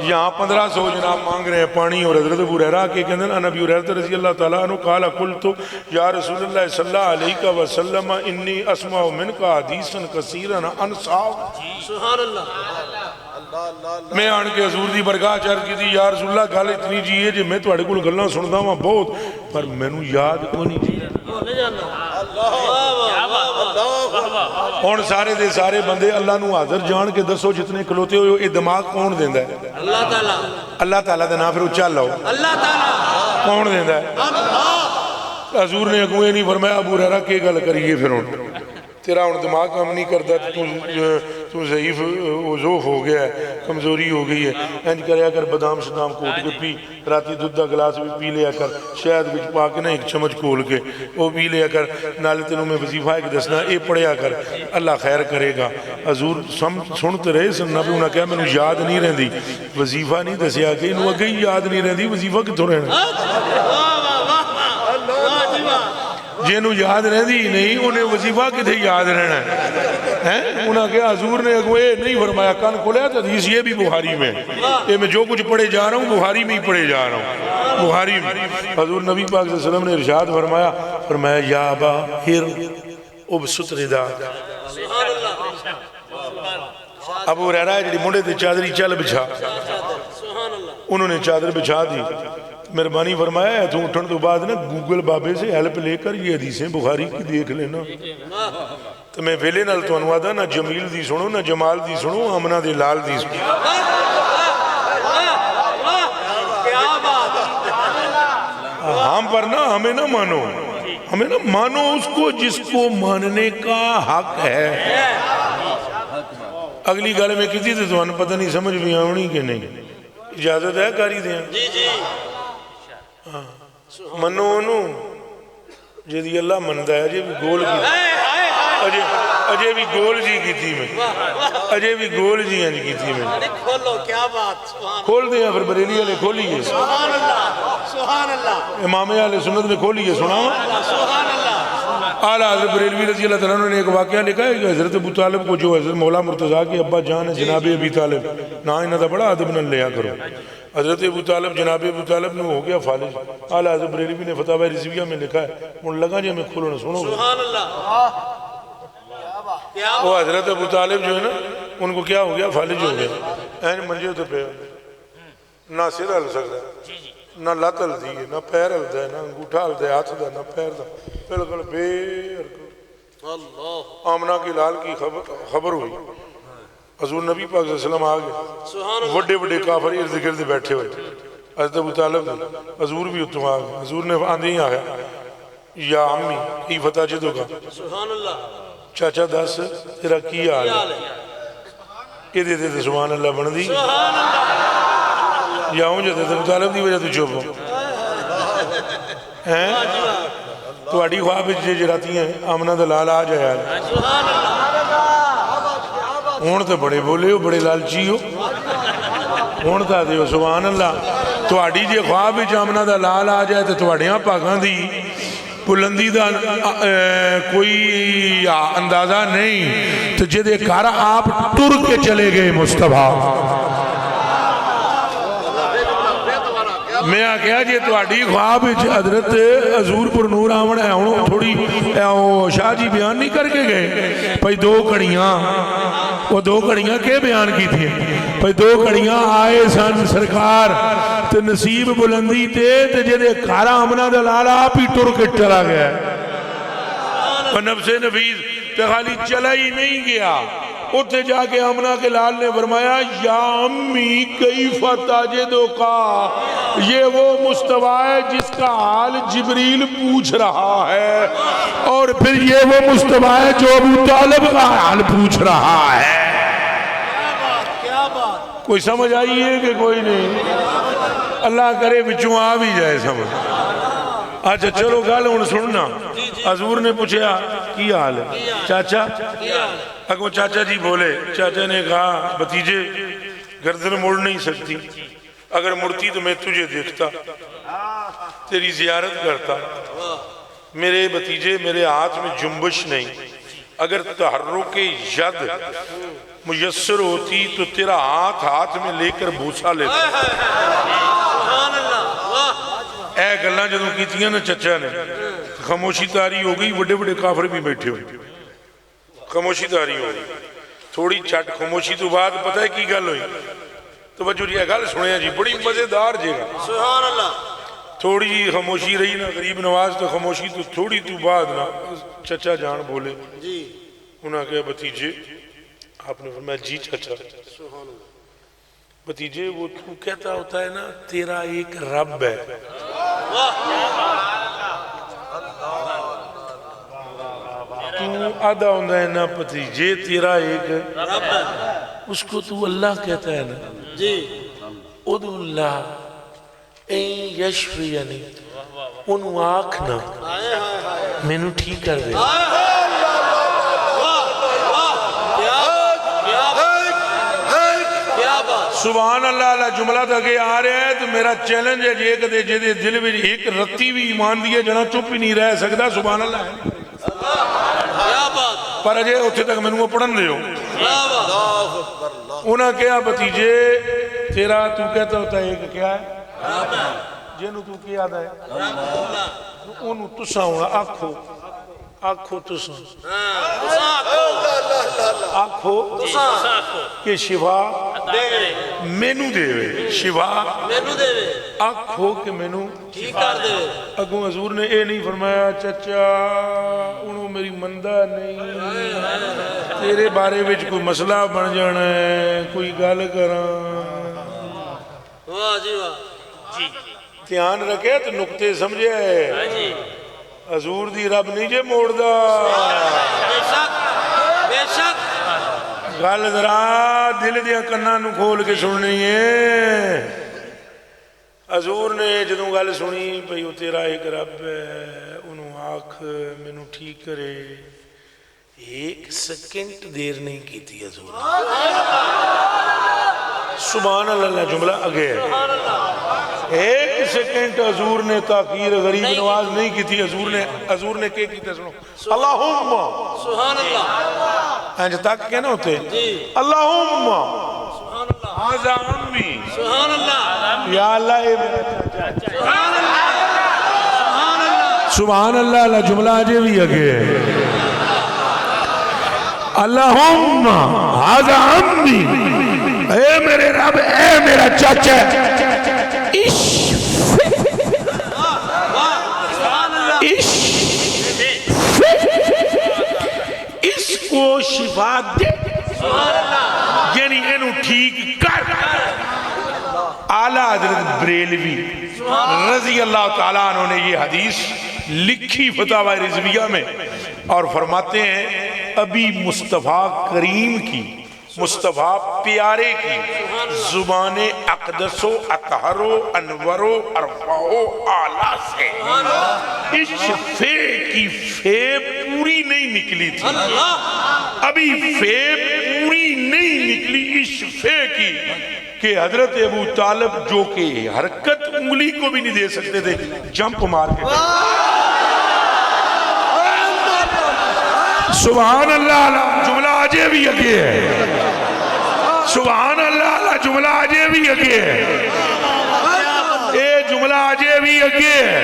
یہاں 1500 جناب مانگ رہے ہیں پانی، اور حضرت ابو ہریرہ کے کہندے ہیں نبی ہریرہ رضی اللہ تعالیٰ عنہ قال قلت یا رسول اللہ صلی اللہ علیہ وسلم انی اسمع منک حدیثا کثیرا انسا۔ سبحان اللہ۔ میں آن کے حضور دی برگاہ چرچ کی تھی، یا رسول اللہ گل اتنی جی ہے جی میں تواڈے کول گلاں سندا ہاں بہت، پر مینوں یاد کوئی نہیں جی۔ ہن سارے دے سارے بندے اللہ نو حاضر جان کے دسو جتنے کھلوتے ہو، یہ دماغ کون دیندا ہے؟ اللہ تعالیٰ۔ اللہ تعالیٰ دا نام پھر اچھا لاؤ، اللہ تعالیٰ کون دیندا ہے؟ حضور نے اگوں یہ نہیں فرمایا ابو ہریرہ کی گل کریے پھر ہن تیرا ہن دماغ کام نہیں کرتا، تو ضعیف وضوف ہو گیا ہے، کمزوری ہو گئی ہے، انج کریا کر بادام شدام کوٹ کے پی، راتی دودھ دا گلاس بھی پی لیا کر، شہد وچ پا کے نہ ایک چمچ کھول کے وہ پی لیا کر، نال تینوں میں وظیفہ ایک دسنا اے پڑھیا کر، اللہ خیر کرے گا۔ حضور سنتے رہے سن، نبی انہاں کہا مینوں یاد نہیں رہندی، وظیفہ نہیں دسیا کہ انہوں اگے ہی یاد نہیں رہندی، وظیفہ کتھوں رہنا؟ جنہوں یاد رہندی نہیں انہیں وظیفہ کتھے یاد رہنا ہے؟ انہاں کہا حضور نے اگوے نہیں فرمایا، کان کھولیا تو حدیث یہ بھی بخاری میں، یہ میں جو کچھ پڑھے جا رہا ہوں بخاری میں ہی پڑھے جا رہا ہوں، بخاری میں۔ حضور نبی پاک صلی اللہ علیہ وسلم نے ارشاد فرمایا یا ابا ہر ابسط ردا۔ ابو ہریرہ جڑی منڈے تے چادری چل بچھا، انہوں نے چادر بچھا دی، مہربانی فرمایا ہے تو اٹھن تو بعد نا گوگل بابے سے ہیلپ لے کر یہ حدیثیں بخاری کی دیکھ لینا، تو میں ویلے نال تو انوادا نہ جمیل دی سنو نہ جمال دی سنو، آمنہ دے لال دی سنو۔ ہم پر نہ ہمیں نہ مانو، ہمیں نہ مانو اس کو جس کو ماننے کا حق ہے۔ اگلی گالے میں کسی تھے تو انہوں پتہ نہیں سمجھ بھی آؤنی کہ نہیں، اجازت ہے کاری دیں؟ جی جی منو انہوں جیدی اللہ مندہ ہے، اجے بھی گول کی اجے بھی گول جی کی تھی میں، اجے بھی گول جی انج کی تھی میں۔ کھولو، کیا بات، کھول دیں پھر بریلی والے کھولیے، سبحان اللہ سبحان اللہ، امام اہل سنت میں کھولیے، سناؤں سبحان اللہ۔ اعلیٰ حضرت بریلوی رضی اللہ تعالیٰ نے ایک واقعہ لکھا ہے کہ حضرت ابو طالب کو جو حضرت مولا مرتضیٰ کے ابا جان ہے جناب ابی طالب، نہ انہاں دا بڑا ادب نہ لیا کرو، حضرت ابو طالب جناب ابو طالب نے ہو گیا فالج۔ اعلیٰ حضرت بریلوی نے فتاوی رضویہ میں لکھا ہے، ان لگا جی میں کھولو نہ سنو، سبحان اللہ، وہ حضرت ابو طالب جو ہے نا ان کو کیا ہو گیا، فالج ہو گیا، این منجے تو پہ نہ سر ہل سکتا، نہ لات ہل دی ہے، نہ پیر ہل دا ہے، نہ انگوٹھا ہل دا ہے، ہاتھ دا، نہ پیر دا، بلکل بیر آمنہ کی لال کی خبر ہوئی، حضور نبی پاک صلی اللہ علیہ وسلم آگے، وڈے وڈے کافر ارد گرد بیٹھے ہوئے، حضرت ابو طالب حضور بھی اتوں آگے، حضور نے آندھی ہی آگیا، یا امی کی فتح جدو کا سبحان اللہ، چاچا دس تیرا کی حال ہے، یہ دیتے تھے سبحان اللہ بن دی، یا ہوں جاتے تھے ابو طالب دی وجہ تو چوپ ہو، تو اڈی خواب جے جراتی ہیں آمنہ دلال آ جائے آج، ہون تو بڑے بولے ہو، بڑے لالچی ہو، ہون تا دے ہو سبحان اللہ، تو اڈی جے خواب آمنہ دلال آ جائے تو اڈیاں پاکاں دی بلندی دا کوئی اندازہ نہیں، تو جدے کارا آپ ٹر کے چلے گئے مصطفیٰ، میں آکھیا جی تو اڈی خواب حضرت حضور پر نور آمن ہے، انہوں تھوڑی شاہ جی بیان نہیں کر کے گئے، پہی دو کڑیاں، وہ دو کڑیاں کے بیان کی تھی، پہی دو کڑیاں آئے سن سرکار، تو نصیب بلندی تے تو جدے کارا آمنہ دلال آپ ہی ٹر کے چلا گیا ہے، اور نفس نفیس تو خالی چلا ہی نہیں گیا، اتنے جا کے آمنہ کے لال نے فرمایا یا امی کیف تجدک، یہ وہ مصطفیٰ ہے جس کا حال جبریل پوچھ رہا ہے، اور پھر یہ وہ مصطفیٰ ہے جو ابو طالب کا حال پوچھ رہا ہے۔ کیا بات، کوئی سمجھ آئی ہے کہ کوئی نہیں؟ اللہ کرے بچوں آ بھی جائے سمجھ۔ اچھا چلو گل ہوں سننا، حضور نے پوچھا کی حال ہے چاچا؟ اگو چاچا جی بولے، چاچا نے کہا بھتیجے گردن مڑ نہیں سکتی، اگر مڑتی تو میں تجھے دیکھتا، تیری زیارت کرتا، میرے بھتیجے میرے ہاتھ میں جنبش نہیں، اگر تحرک ید میسر ہوتی تو تیرا ہاتھ میں لے کر بوسا لیتا۔ سبحان اللہ، واہ، اے گلاں جدوں کیتیاں نا چچا نے، خاموشی تاری ہو گئی، بڑے بڑے کافر بھی بیٹھے ہوئے، خاموشی تاری ہو گئی، تھوڑی چٹ خاموشی تو بعد پتہ ہے کی گل ہوئی؟ تو بچو جی گل سنیا جی بڑی مزیدار جگہ، سبحان اللہ، تھوڑی جی خاموشی رہی نا غریب نواز، تو خاموشی تو تھوڑی تو بعد نا چچا جان بولے، جی انہوں نے کہا بھتیجے، آپ نے فرمایا جی چچا، سبحان اللہ، بھتیجے وہ تو کہتا ہوتا ہے نا تیرا ایک رب ہے، تو آدھا ہوندہ ہے نا بھتیجے تیرا ایک رب ہے، اس کو تو اللہ کہتا ہے نا، جی ادعو اللہ این یشفی یعنی انہوں آنکھنا آئے ہائے ہائے، میں نو ٹھیک کر دے، واہ واہ، کیا بات، سبحان اللہ اللہ جملہ تک آ رہے ہیں تو میرا چیلنج ہے جی کہ جیدے دل میں ایک رتی بھی ایمان دیئے جنا چپ ہی نہیں رہ سکتا، سبحان اللہ ہے کیا بات، پر اجے اتھے تک میں نو پڑھن دے ہو۔ انہاں کیا بھتیجے تیرا تو کہتا ہوتا ہے کہ کیا ہے جنہوں تو کیا ہے انہوں تسا ہونا آنکھو تسا آنکھو کہ شفا مینو دے وے، شفا آنکھو کہ مینو ٹھیک کر دے، اگوں حضور نے اے نہیں فرمایا چچا انہوں میری مندہ نہیں، تیرے بارے وچ کوئی مسئلہ بن جانا ہے، کوئی گل کراں، واہ جی واہ، جی دھیان رکھے تو نقطے سمجھے جی، حضور دی رب نہیں جے موڑ دا، بے شک بے شک، گل ذرا دل دیا کناں نو کھول کے سننی ہے۔ حضور نے جدوں گل سنی بھئی وہ تیرا ایک رب ہے، انہوں آنکھ مینوں ٹھیک کرے، ایک سیکنڈ دیر نہیں کی تھی حضور سبحان اللہ جملہ آگے ہے، ایک سیکنڈ حضور نے تاخیر غریب نواز نہیں کی تھی، حضور نے کیا کی تھی سنو، اللہم سبحان اللہ، انج تک کہنا ہوتے جی اللہم سبحان اللہ، آزا امی سبحان اللہ، یا اللہ اے میرا چاچا، سبحان اللہ، سبحان اللہ، سبحان اللہ اللہ جملہ آجے بھی آگے ہے، اللہم آزا امی اے میرے رب اے میرا چاچا، اس کو شفا دے، یعنی اینو ٹھیک کر۔ اعلیٰ حضرت بریلوی رضی اللہ تعالیٰ عنہ نے یہ حدیث لکھی فتاوی رضویہ میں اور فرماتے ہیں ابھی مصطفیٰ کریم کی، مصطفیٰ پیارے کی زبان اقدس و اطہر و انور و ارفع و اعلیٰ سے اس فے کی فے پوری نہیں نکلی تھی، ابھی فے پوری نہیں نکلی اس فے کی کہ حضرت ابو طالب جو کہ حرکت انگلی کو بھی نہیں دے سکتے تھے جمپ مار کے سبحان اللہ جملہ آجے بھی اگے ہے، سبحان اللہ جملہ آجے بھی اگے ہے، اے جملہ آجے بھی اگے ہے،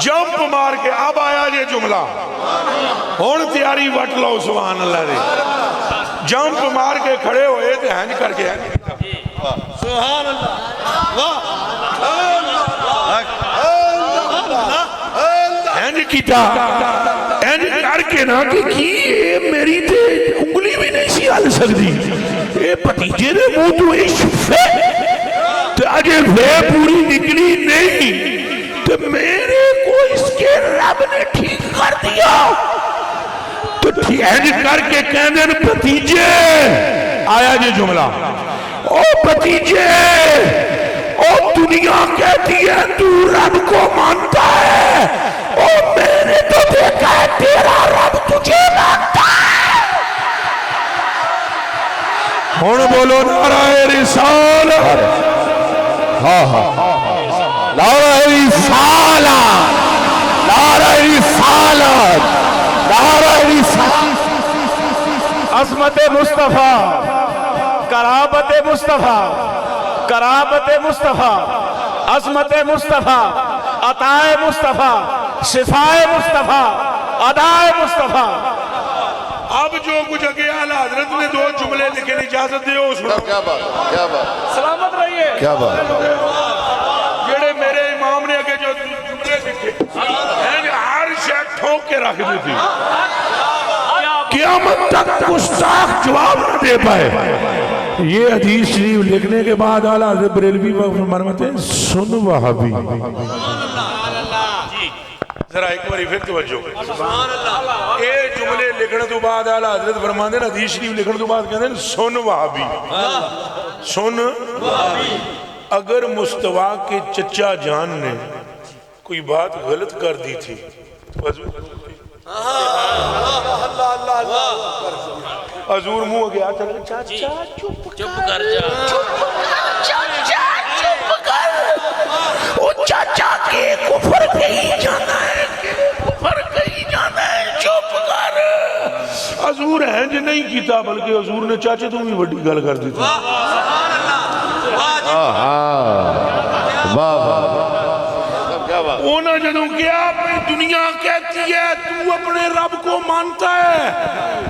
جمپ مار کے اب آیا یہ جملہ ہون تیاری وٹ لو سبحان اللہ دے، جمپ مار کے کھڑے ہوئے تھے ہینج کر کے سبحان اللہ، ہینج کیتا ہینج کر کے نا کہ کی میری تے انگلی بھی نہیں سی ہل سکتی اے بھتیجے نے منہ تو عشق تے اجے وے پوری نکلی نہیں تو میرے کو اس کے رب نے ٹھیک کر دیا تو ٹھیک کر کے کہنے بھتیجے آیا یہ جملہ او بھتیجے او دنیا کہتی ہے تو رب کو مانتا ہے او میں نے تو دیکھا ہے تیرا رب تجھے مانتا ہے ہون بولو نعرہ رسالت نعرہ رسالت نعرہ رسالت نعرہ رسالت عظمت مصطفیٰ کرامت مصطفیٰ کرامت مصطفیٰ عظمت مصطفیٰ عطائے مصطفیٰ شفائے مصطفیٰ ادائے مصطفیٰ اب جو کچھ اگے اعلیٰ حضرت نے دو جملے لکھے اجازت دیو اس میں کیا بات کیا بات سلامت رہیے کیا بات جڑے میرے امام نے اگے جو جملے لکھے ہر شیخ ٹھوک کے رکھ دی تھی قیامت تک گستاخ جواب نہ دے پائے یہ حدیث شریف لکھنے کے بعد اعلیٰ حضرت بریلوی فرماتے ہیں سن وہابی ذرا ایک باری پھر توجہ یہ جملے لکھنے تو بعد اعلیٰ حضرت فرماتے ہیں حدیث شریف لکھنے تو بعد کہتے ہیں سن وہابی سن اگر مصطفیٰ کے چچا جان نے کوئی بات غلط کر دی تھی حضور منہ گیا چلے چاچا چپ کر جا چاچا چپ کر وہ چاچا کے کفر کہیں جانا ہے کفر کہیں جانا ہے چپ کر حضور ہیں جو نہیں کیتا بلکہ حضور نے چاچے تم ہی بڑی گل کر دی تھی اونا جدوں کیا اپنی دنیا کہتی ہے تو اپنے رب کو مانتا ہے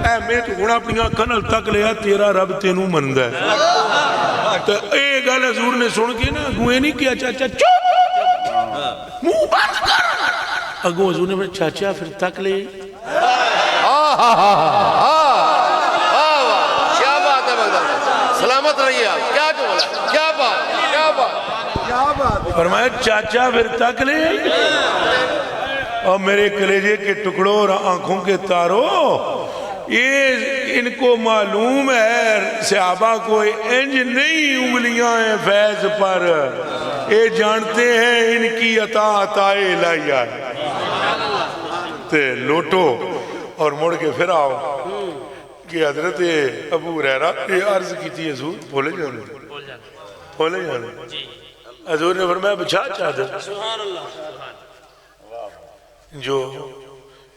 اے میں تو گھوڑا اپنی کنل تک لیا تیرا رب تینوں مندہ ہے تو اے گل حضور نے سن کے نا گوئے نہیں کیا چاچا چپ منہ بند کر اگو حضور نے چاچا پھر تک لے کیا بات ہے بغداد سلامت رہیے آپ کیا بولا کیا بات کیا بات فرمایا چاچا پھر تک لے اور میرے کلیجے کے ٹکڑوں اور آنکھوں کے تاروں یہ ان کو معلوم ہے صحابہ کو انج نہیں انگلیاں ہیں فیض پر یہ جانتے ہیں ان کی عطا عطائے الہیہ ہے تے لوٹو اور مڑ کے پھر آؤ کہ حضرت ابو ہریرہ یہ عرض کی تھی حضور بھولے جانے حضور نے فرمایا بچھا چادر جو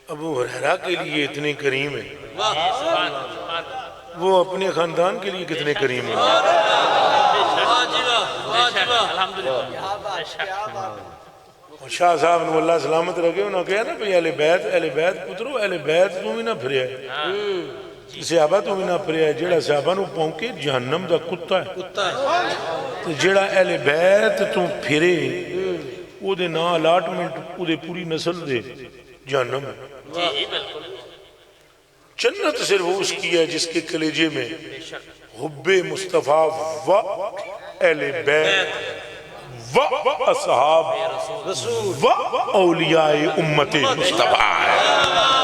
ابو ہریرہ کے لیے اتنے کریم ہے وہ اپنے خاندان کے لیے کتنے کریم ہیں شاہ صاحب نے اللہ سلامت رکھے انہوں نے کہا نا بھئی اہل بیت پترو اہل بیت تم ہی نہ پھریا ہے صحابہ تم ہی نہ پھریا ہے جیڑا صحابہ نو پونکے جہنم دا کتا ہے جیڑا اہل بیت تم پھرے او دے نا الاٹمنٹ او دے پوری نسل دے جہنم ہے جنت صرف اس کی ہے جس کے کلیجے میں حب مصطفیٰ و اہل بیت و اصحاب و اولیاء امت مصطفیٰ ہے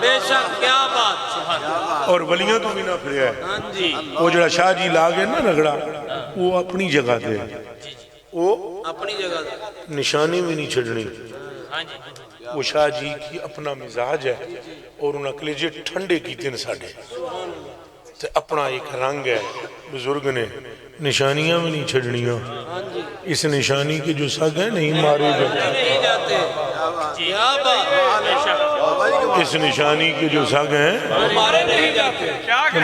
بے شک کیا بات اور ولیاں تو بھی نہ پھریا ہے وہ جڑا شاہ جی لاغے نا رگڑا وہ اپنی جگہ دے وہ اپنی جگہ دے نشانی بھی نہیں چھڑنی وہ شاہ جی کی اپنا مزاج ہے اور ان اکلیجے ٹھنڈے کی تین ساڑھے تو اپنا ایک رنگ ہے بزرگ نے نشانیاں بھی نہیں چھڑنیاں اس نشانی کے جو سگ ہیں نہیں مارے جاتے اس نشانی کے جو سگ ہیں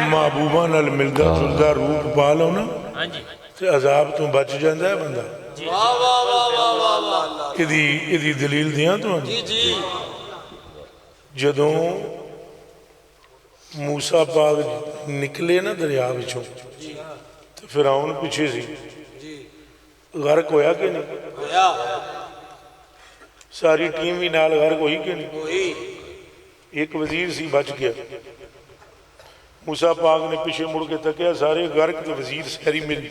محبوبہ نال ملدہ جلدہ روپ پالو نا تو عذاب تو بچ جاندہ ہے بندہ ادھی دلیل دیاں تو جدوں موسیٰ پاک نکلے نا دریا بچوں تو فرعون پیچھے سی غرق ہویا کہ نہیں ساری ٹیم بھی نال غرق ہوئی کہ نہیں ایک وزیر سی بچ گیا، موسیٰ پاک نے پیچھے مڑ کے تکیا، سارے غرق تے وزیر سہری ملی،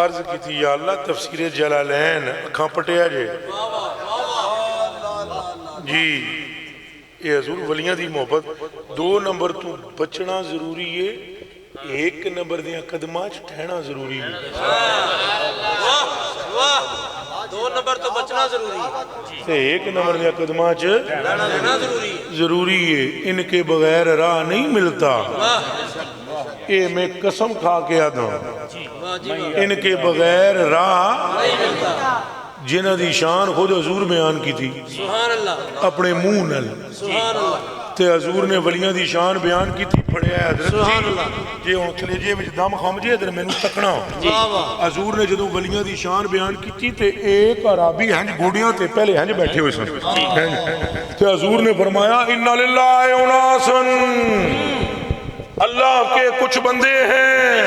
عرض کی تھی یا اللہ تفسیر جلالین اکھاں پٹیا جے جی یہ حضور ولیاں دی محبت، 2 نمبر تو بچنا ضروری ہے، 1 نمبر دیاں قدماں چ ٹھہنا ضروری ہے۔ واہ 2 نمبر تو بچنا ضروری ہے، تے 1 نمبر دیاں قدماں چ رہنا ضروری ہے، ان کے بغیر راہ نہیں ملتا، اے میں قسم کھا کے آتا ہوں، ان کے بغیر راہ جنہ دی شان خود حضور بیان کی تھی سبحان اللہ اپنے منہ نل، سبحان اللہ تے حضور نے ولیاں دی شان بیان کی تھی پڑھیا ہے حضرت سبحان اللہ جی ہوں کلیجے وچ دم خم جے ادھر مینوں تکنا حضور نے جدوں ولیاں دی شان بیان کی تے ایک عربی ہنج گوڑیاں تے پہلے ہنج بیٹھے ہوئے سن تے حضور نے فرمایا ان للہ اناسن، اللہ کے کچھ بندے ہیں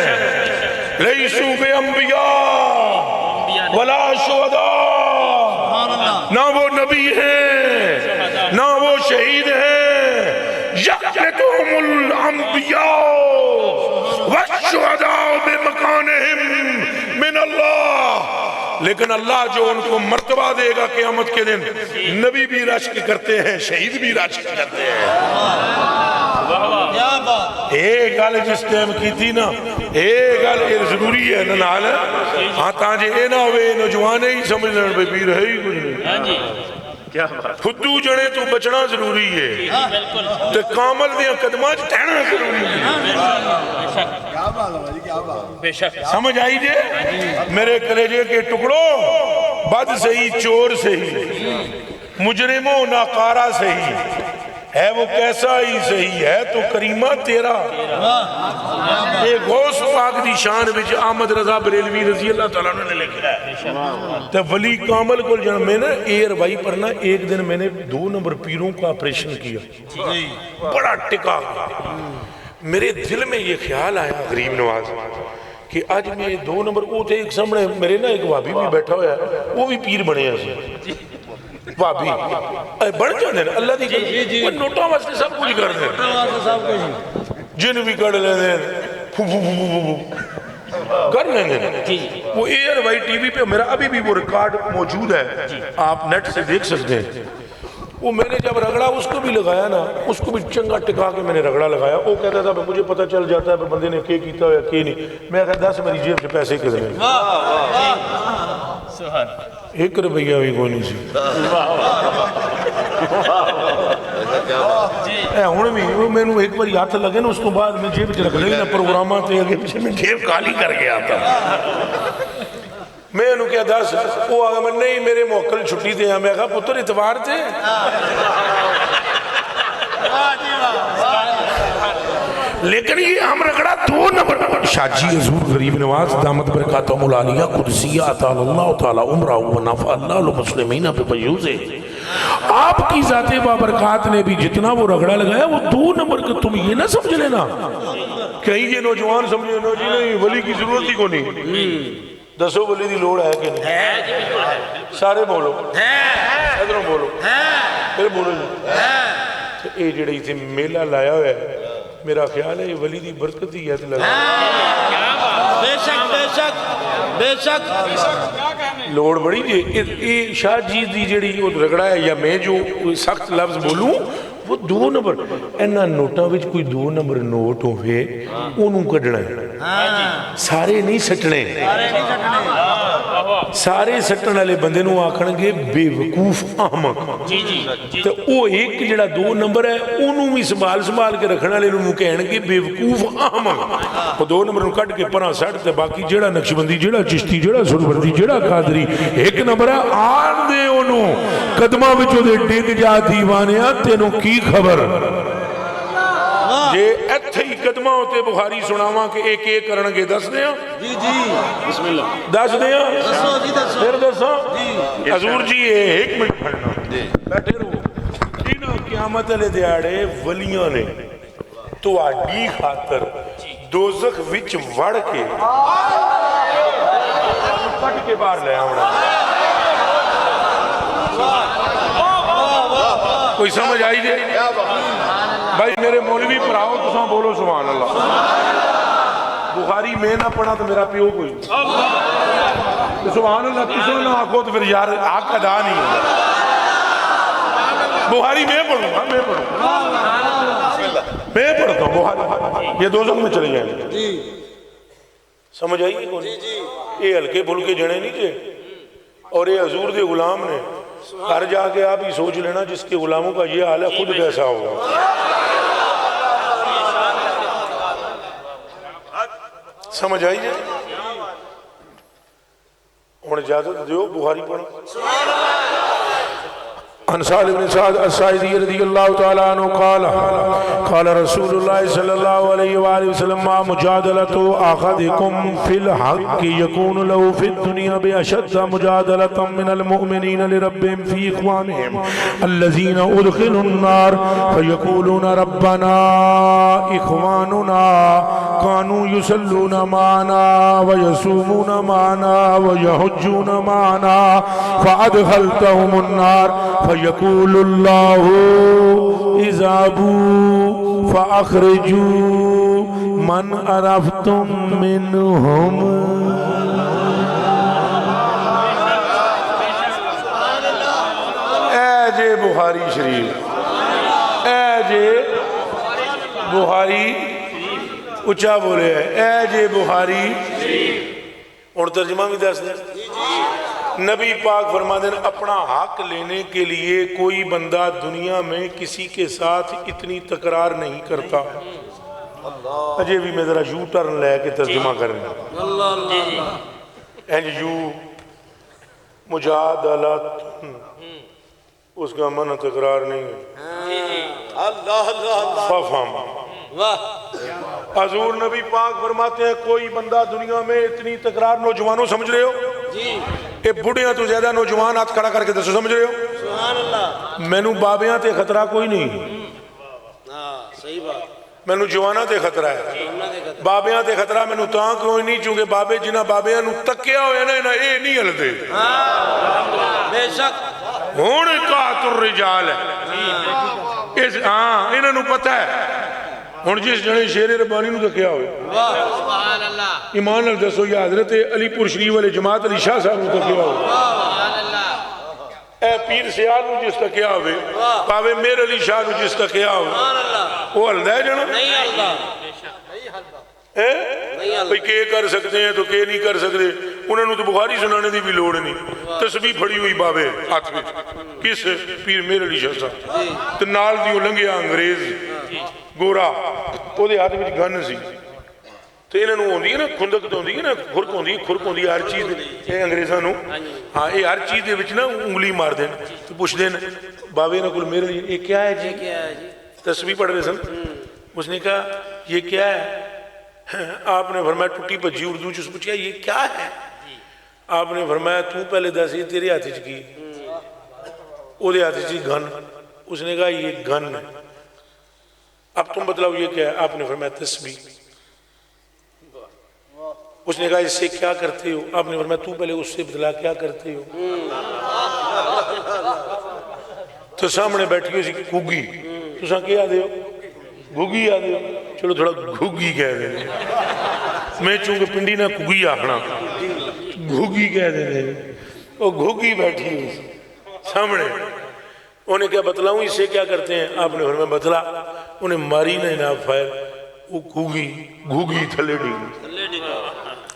لیسو بے انبیاء ولا شہداء، نہ وہ نبی ہیں نہ وہ شہید ہیں، یقنتہم الانبیاء والشہداء بمکانہم من اللہ، لیکن اللہ جو ان کو مرتبہ دے گا قیامت کے دن، نبی بھی رشک کرتے ہیں شہید بھی رشک کرتے ہیں۔ ایک گل جس ٹائم کی تھی نا، ایک گل یہ ضروری ہے نال ہاں تاں جے اے نہ ہوئے نوجوانے ہی سمجھ لین بھئی پیر ہے ہی کچھ نہیں، خودو جڑے تو بچنا ضروری ہے تے کامل دیاں قدماں چ ٹہنا ضروری ہے۔ سمجھ آئی جے میرے کلیجے کے ٹکڑوں، بد صحیح چور صحیح مجرم و ناکارہ صحیح ہے وہ کیسا ہی صحیح ہے تو کریمہ تیرا، یہ غوث پاک دی شان وچ احمد رضا بریلوی رضی اللہ تعالیٰ نے لکھا ہے تو ولی کامل کو جب میں نے اے روائی پڑھنا، ایک دن میں نے 2 نمبر پیروں کا آپریشن کیا، بڑا ٹکا، میرے دل میں یہ خیال آیا غریب نواز کہ آج میں 2 نمبر وہ تھے ایک سامنے میرے نا ایک وابی بھی بیٹھا ہوا ہے، وہ بھی پیر بنے ہیں وابی بڑھ جانے اللہ دی وہ نوٹوں واسطے سب کچھ کر دیں، جن بھی کر لیں دیں کر لیں دیں، وہ ایئر وائی ٹی وی پہ میرا ابھی بھی وہ ریکارڈ موجود ہے، آپ نیٹ سے دیکھ سکتے ہیں۔ وہ میں نے جب رگڑا اس کو بھی لگایا نا، اس کو بھی چنگا ٹکا کے میں نے رگڑا لگایا، وہ کہتا تھا مجھے پتہ چل جاتا ہے بندے نے کیا کیتا ہے کیا نہیں، میں کہتا 10 میری جیب سے پیسے کس لیں، 1 روپیہ بھی کوئی نہیں سی ہوں بھی میں نے ایک بار ہاتھ لگے نا، اس کو بعد میں جیب رکھ لیں نا پروگرامہ تے اگے پیچھے میں جیب کالی کر گیا تھا، میں انہوں کیا 10 وہ آگا میں نہیں میرے موکل چھٹی دے ہیں، میں کہا پتر اتوار تھے لیکن یہ ہم رگڑا 2 نمبر شاہ جی حضور غریب نواز دامت برکاتہم العالیہ قدسیہ اطال اللہ تعالی عمرہ و نفع اللہ المسلمین پہ پیوزے، آپ کی ذات بابرکات نے بھی جتنا وہ رگڑا لگایا وہ 2 نمبر کا، تم یہ نہ سمجھ لینا کہیں یہ نوجوان سمجھے نا جی نہیں ولی کی ضرورت ہی کو نہیں، دسو ولی دی لوڑ ہے کہ نہیں، سارے بولو ادھروں بولو پھر بولو جی، یہ جڑی تھی میلہ لایا ہوئے میرا خیال ہے یہ ولی دی برکت ہی ہے لگا، بے شک بے شک بے شک لوڑ بڑی یہ شاہ جی دی جڑی رگڑا ہے، یا میں جو سخت لفظ بولوں وہ 2 نمبر اینا نوٹاں وچ کوئی 2 نمبر نوٹ ہوئے انہوں کڑنا ہے، سارے نہیں سٹنے، سارے سٹن والے بندے نو آکھن گے بے وقوف احمق، تو وہ ایک جڑا 2 نمبر ہے انہوں بھی سنبھال کے رکھنا لے انہوں کہن گے بے وقوف احمق، وہ 2 نمبر نو کٹ کے پرہاں سٹ تے باقی جڑا نقشبندی جڑا چشتی جڑا سربردی جڑا قادری 1 نمبر ہے، آن دے انہوں قدمہ بچو دے ڈگ جا دیوانیاں تینوں کی خبر جے ایتھے ہی قدمہ ہوتے بخاری سناواں کہ ایک ایک کرنگے 10 دیاں جی بسم اللہ 10 دیاں پھر 10 حضور جی 1 منٹ پڑھنا بیٹھے رہو تینوں قیامت علیہ دیاڑے ولیاں نے تو آڈی خاطر دوزخ وچ وڑ کے پٹ کے باہر لے آوڑا کوئی سمجھ آئی جے بھائی میرے مولوی پڑھاؤ تو ساں بولو سبحان اللہ بخاری میں نہ پڑھا تو میرا پیو کوئی سبحان اللہ کسوں نہ آکھو تو پھر یار آگ کا دا نہیں ہے بخاری میں پڑھوں گا میں پڑھتا ہوں بخاری یہ دوزخ میں چلے جائیں گے سمجھ آئیے کون یہ ہلکے بھلکے جنے نہیں تھے اور یہ حضور دے غلام نے گھر جا کے آپ ہی سوچ لینا جس کے غلاموں کا یہ حال ہے خود کیسا ہوگا سمجھ آئیے اور اجازت دیو بخاری پڑھو عن سعد بن سعد الساعدي رضي الله تعالى عنه قال رسول الله صلى الله عليه وآله وسلم ما مجادلة أحدكم في الحق يكون له في الدنيا بأشد مجادلة من المؤمنين لربهم في إخوانهم الذين أدخلوا النار فيقولون ربنا إخواننا كانوا يصلون معنا ويصومون معنا ويحجون معنا فأدخلتهم النار فيقول الله اذهبوا فأخرجوا من عرفتم منهم اے جے بخاری شریف اے جے بخاری اچھا بولے اے جے بخاری اور ترجمہ بھی دس دیں نبی پاک فرما دیں اپنا حق لینے کے لیے کوئی بندہ دنیا میں کسی کے ساتھ اتنی تکرار نہیں کرتا اجے بھی میں ذرا یو ٹرن لے کے ترجمہ کرنا اینڈ یو مجادلت اس کا من تکرار نہیں ہے ففہم حضور نبی پاک فرماتے ہیں کوئی بندہ دنیا میں اتنی تکرار نوجوانوں سمجھ رہے ہو کہ بڑھیاں تو زیادہ نوجوان ہاتھ کھڑا کر کے دسو سمجھ رہے ہو مینو بابیاں تے خطرہ کوئی نہیں مینو جواناں تے خطرہ ہے بابیاں تے خطرہ مینو تاں کوئی نہیں چونکہ بابے جنہ بابیاں نو تکیا ہوئے نا اے نہیں ہلدے بے شک ہون قات الرجال ہے ہاں انہوں نے پتہ ہے ہون جس جنے شیر ربانی نو تکیا ہوئے سبحان اللہ ایمان نال دسو یا حضرت علی پور شریف والے جماعت علی شاہ صاحب نو تکیا ہوئے سبحان اللہ اے پیر سیال نو جس تکیا ہوئے پاوے میر علی شاہ نو جس تکیا ہوئے سبحان اللہ وہ ہلدہ ہے جنا نہیں اللہ بھئی کہ کر سکتے ہیں تو کہ نہیں کر سکتے انہوں نے تو بخاری سنانے دی بھی لوڑ نہیں تسبیح پھڑی ہوئی بابے ہاتھ میں کس پیر میر علی شاہ صاحب تو نال دیو لنگیا انگریز گورا وہ دے ہاتھ میں گن سی تو انہوں نے ہوندی ہے نا کھندک تو ہوندی ہے نا کھرک ہوندی ہے ہر چیز اے انگریزاں نو ہاں اے ہر چیز دے وچ نا انگلی مار دیں تو پوچھ دیں بابے نے کل میرے لیے یہ کیا ہے جی تسبیح پڑھ رہے سن اس نے کہا یہ کیا ہے آپ نے فرمایا ٹوٹی پجی اردو چ پوچھا یہ کیا ہے آپ نے فرمایا تو پہلے دس یہ تیرے ہاتھ چ کی او دے ہاتھ چ گن اس نے کہا یہ گن ہے اب تم بتلاؤ یہ کیا ہے آپ نے فرمایا تسبیح اس نے کہا اس سے کیا کرتے ہو آپ نے فرمایا تو پہلے اس سے بتلا کیا کرتے ہو تو سامنے بیٹھی ہوئی سی گھگی تو ساں کیا دے ہو گھگی آ دے ہو چلو تھوڑا گھگی کہہ دے میں چونکہ پنڈی نہ گھگی آکھنا گھگی کہہ دے وہ گھگی بیٹھی ہوئی سامنے انہیں کیا بتلاؤں اس سے کیا کرتے ہیں آپ نے فرمایا بتلا انہیں ماری نہ اناب فائر وہ گھگی تھلے ڈی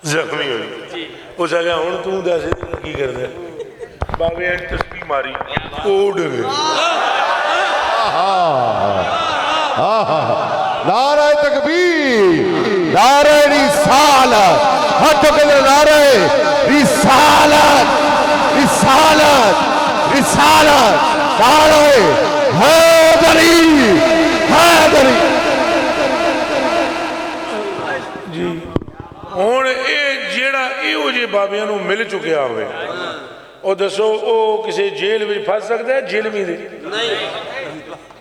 زخمی ہوئی اس آگیا ہون تو دے کی کر دے بابے ہیں تسبیح ماری اوڑ گئے نعرہ تکبیر نعرہ رسالت ہاتھ کے نعرہ رسالت رسالت رسالت نعرہ حیدری حیدری جی ہون اے جیڑا ایو جے بابیاں نو مل چکیا ہوئے اور دسو او کسے جیل میں پھنس سکتا ہے جیل میں دے نہیں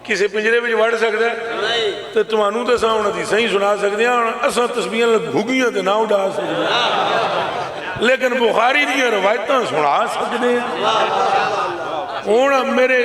کسے پنجرے میں وڑ سکتا ہے نہیں تو تمہانوں تو ساؤنا دی صحیح سنا سکتے ہیں اساں تسبیحاں گھگیاں تے نہ اڑا سکتے ہیں لیکن بخاری دی روایتاں سنا سکتے ہیں ہن میرے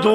2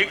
1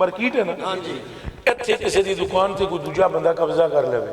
ਮਾਰਕੀਟ ਹੈ ਨਾ ਇੱਥੇ ਕਿਸੇ ਦੀ ਦੁਕਾਨ ਤੇ ਕੋਈ ਦੂਜਾ ਬੰਦਾ ਕਬਜ਼ਾ ਕਰ ਲਵੇ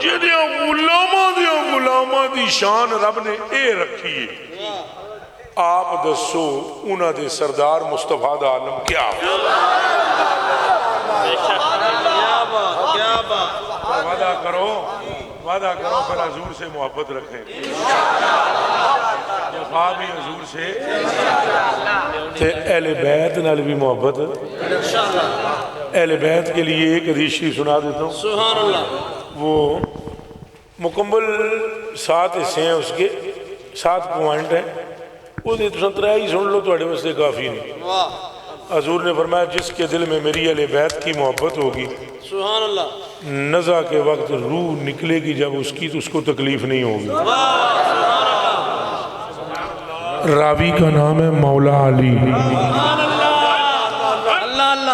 جہاں غلاماں دی شان رب نے اے رکھی ہے، آپ دسو انہاں دے سردار مصطفیٰ دا عالم کیا وعدہ کرو پھر حضور سے محبت رکھیں، جفا بھی حضور سے، تے اہل بیت نال بھی محبت۔ اہل بیت کے لیے ایک حدیث شریف سنا دیتا ہوں، سبحان اللہ، وہ مکمل 7 حصے ہیں، اس کے 7 پوائنٹ ہیں، وہ ترا ہی سن لو تو واسطے کافی نہیں۔ حضور نے فرمایا جس کے دل میں میری اہل بیت کی محبت ہوگی، سبحان اللہ، نزع کے وقت روح نکلے گی جب اس کی تو اس کو تکلیف نہیں ہوگی۔ راوی کا نام ہے مولا علی،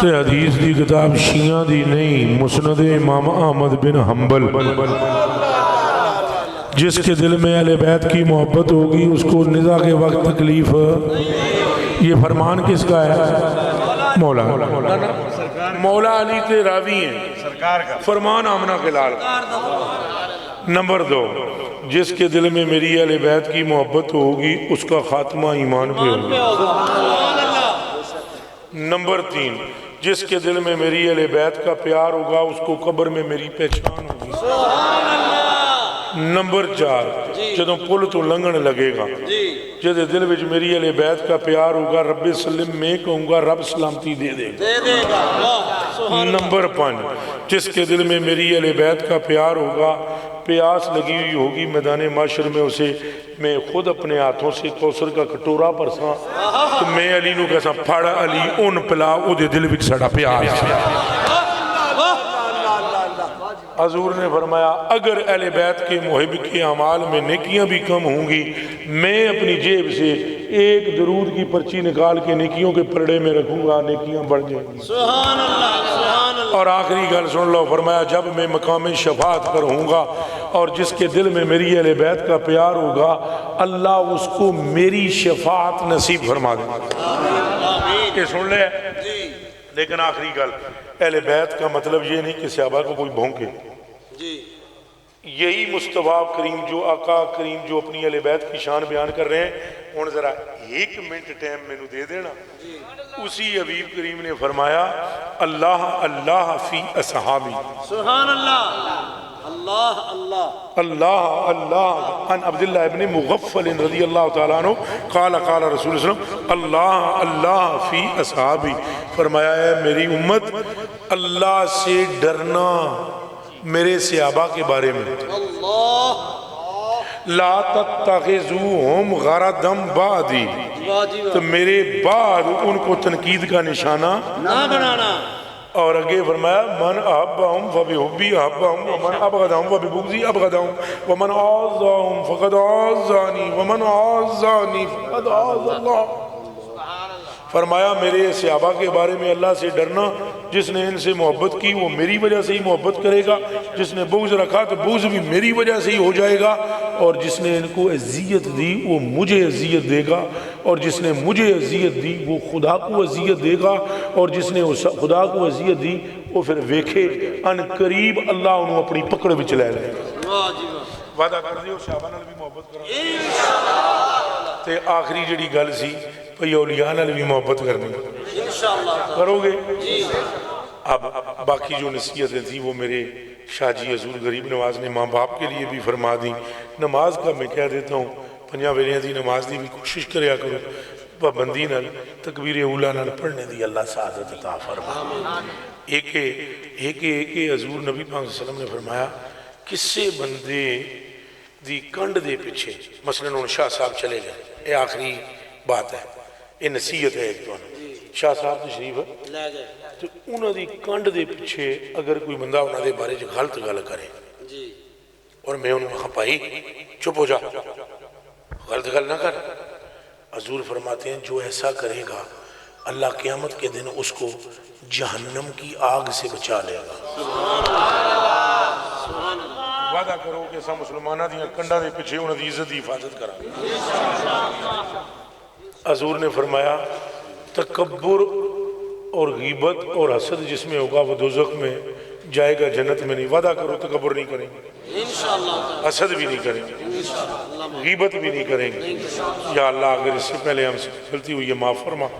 تے حدیث دی کتاب شیعہ دی نہیں، مسند امام احمد بن حنبل۔ جس کے دل میں اہل بیت کی محبت ہوگی اس کو نزع کے وقت تکلیف۔ یہ فرمان کس کا ہے؟ مولا علی تے راوی ہیں، فرمان آمنہ کے لال۔ نمبر 2، جس کے دل میں میری اہل بیت کی محبت ہوگی اس کا خاتمہ ایمان پہ ہوگا۔ نمبر 3، جس کے دل میں میری اہل بیت کا پیار ہوگا اس کو قبر میں میری پہچان ہوگی۔ نمبر 4، جدوں پل تو لنگن لگے گا، جدے دل وچ میری اہل بیت کا پیار ہوگا رب سلم میں کہوں گا رب سلامتی دے دے گا۔ نمبر 5، جس کے دل میں میری اہل بیت کا پیار ہوگا، پیاس لگی ہوئی ہوگی میدان معاشر میں، اسے میں خود اپنے ہاتھوں سے کوثر کا کٹورا پرساں تو میں علی نو کہساں پھڑ علی اون پلا او دے دل وچ سڑا پیاس۔ حضور نے فرمایا اگر اہل بیت کے محب کے اعمال میں نیکیاں بھی کم ہوں گی، میں اپنی جیب سے ایک درود کی پرچی نکال کے نیکیوں کے پرڑے میں رکھوں گا، نیکیاں بڑھ جائیں گی۔ سبحان اللہ، سبحان اللہ۔ اور آخری گل سن لو، فرمایا جب میں مقام شفاعت پر ہوں گا اور جس کے دل میں میری اہل بیت کا پیار ہوگا اللہ اس کو میری شفاعت نصیب فرما دے گا۔ یہ سن لے، لیکن آخری گل، اہل بیت کا مطلب یہ نہیں کہ صحابہ کو کوئی بھونکے۔ یہی مصطفیٰ کریم جو آقا کریم جو اپنی اہل بیت کی شان بیان کر رہے ہیں، ان ذرا 1 منٹ ٹائم میں نو دے دینا۔ اسی حبیب کریم نے فرمایا اللہ اللہ فی اصحابی، سبحان اللہ، اللہ اللہ اللہ اللہ۔ عن عبداللہ ابن مغفل رضی اللہ تعالیٰ عنہ قال قال رسول اللہ علیہ وسلم اللہ اللہ فی اصحابی، فرمایا ہے میری امت اللہ سے ڈرنا میرے صحابہ کے بارے میں۔ اللہ، لا تتخذوہم غرضا بعدی، تو میرے بعد ان کو تنقید کا نشانہ نہ بنانا۔ اور آگے فرمایا من احبہم فبحبی احبہم ومن ابغضہم فببغضی ابغضہم ومن اعزہم فقد اعزانی ومن اعزانی فقد اعز اللہ۔ فرمایا میرے صحابہ کے بارے میں اللہ سے ڈرنا، جس نے ان سے محبت کی وہ میری وجہ سے ہی محبت کرے گا، جس نے بغض رکھا تو بغض بھی میری وجہ سے ہی ہو جائے گا، اور جس نے ان کو اذیت دی وہ مجھے اذیت دے گا، اور جس نے مجھے اذیت دی وہ خدا کو اذیت دے گا، اور جس نے خدا کو اذیت دی وہ پھر ویکھے ان قریب اللہ انہوں اپنی پکڑ وچ لے لے گا۔ وعدہ کر دیو صحابہ نال بھی محبت کرو تے آخری جڑی گل سی بھئی اولیاء نال بھی محبت کرنی کرو گے۔ اب باقی جو نصیحتیں تھیں وہ میرے شاہ جی حضور غریب نواز نے ماں باپ کے لیے بھی فرما دی۔ نماز کا میں کہہ دیتا ہوں 5 ویلیاں دی نماز دی بھی کوشش کریا کرو، پابندی نال تکبیر اولا نال پڑھنے دی اللہ سعادت عطا فرما۔ ایک حضور نبی پاک صلی اللہ علیہ وسلم نے فرمایا کسے بندے دی کنڈ دے پیچھے، مثلا انہوں شاہ صاحب چلے گئے، یہ آخری بات ہے، یہ نصیحت ہے ایک تو شاہ صاحب تشریف ہے تو انہوں دی کنڈ دے پیچھے اگر کوئی بندہ انہوں دے بارے جو غلط گل کرے اور میں انہوں خپائی چپ ہو جا، غلط گل نہ کر، حضور فرماتے ہیں جو ایسا کرے گا اللہ قیامت کے دن اس کو جہنم کی آگ سے بچا لے گا۔ وعدہ کرو کہ سا مسلمانہ دیا کنڈا دے پیچھے انہوں دی عزت دی حفاظت کرا۔ حضور نے فرمایا تکبر اور غیبت اور حسد جس میں ہوگا وہ دوزخ میں جائے گا جنت میں نہیں. وعدہ کرو تکبر نہیں کریں گے, انشاءاللہ حسد بھی نہیں کریں گے, انشاءاللہ غیبت بھی نہیں کریں گے. یا اللہ اگر اس سے پہلے ہم سے غلطی ہوئی ہے معاف فرما.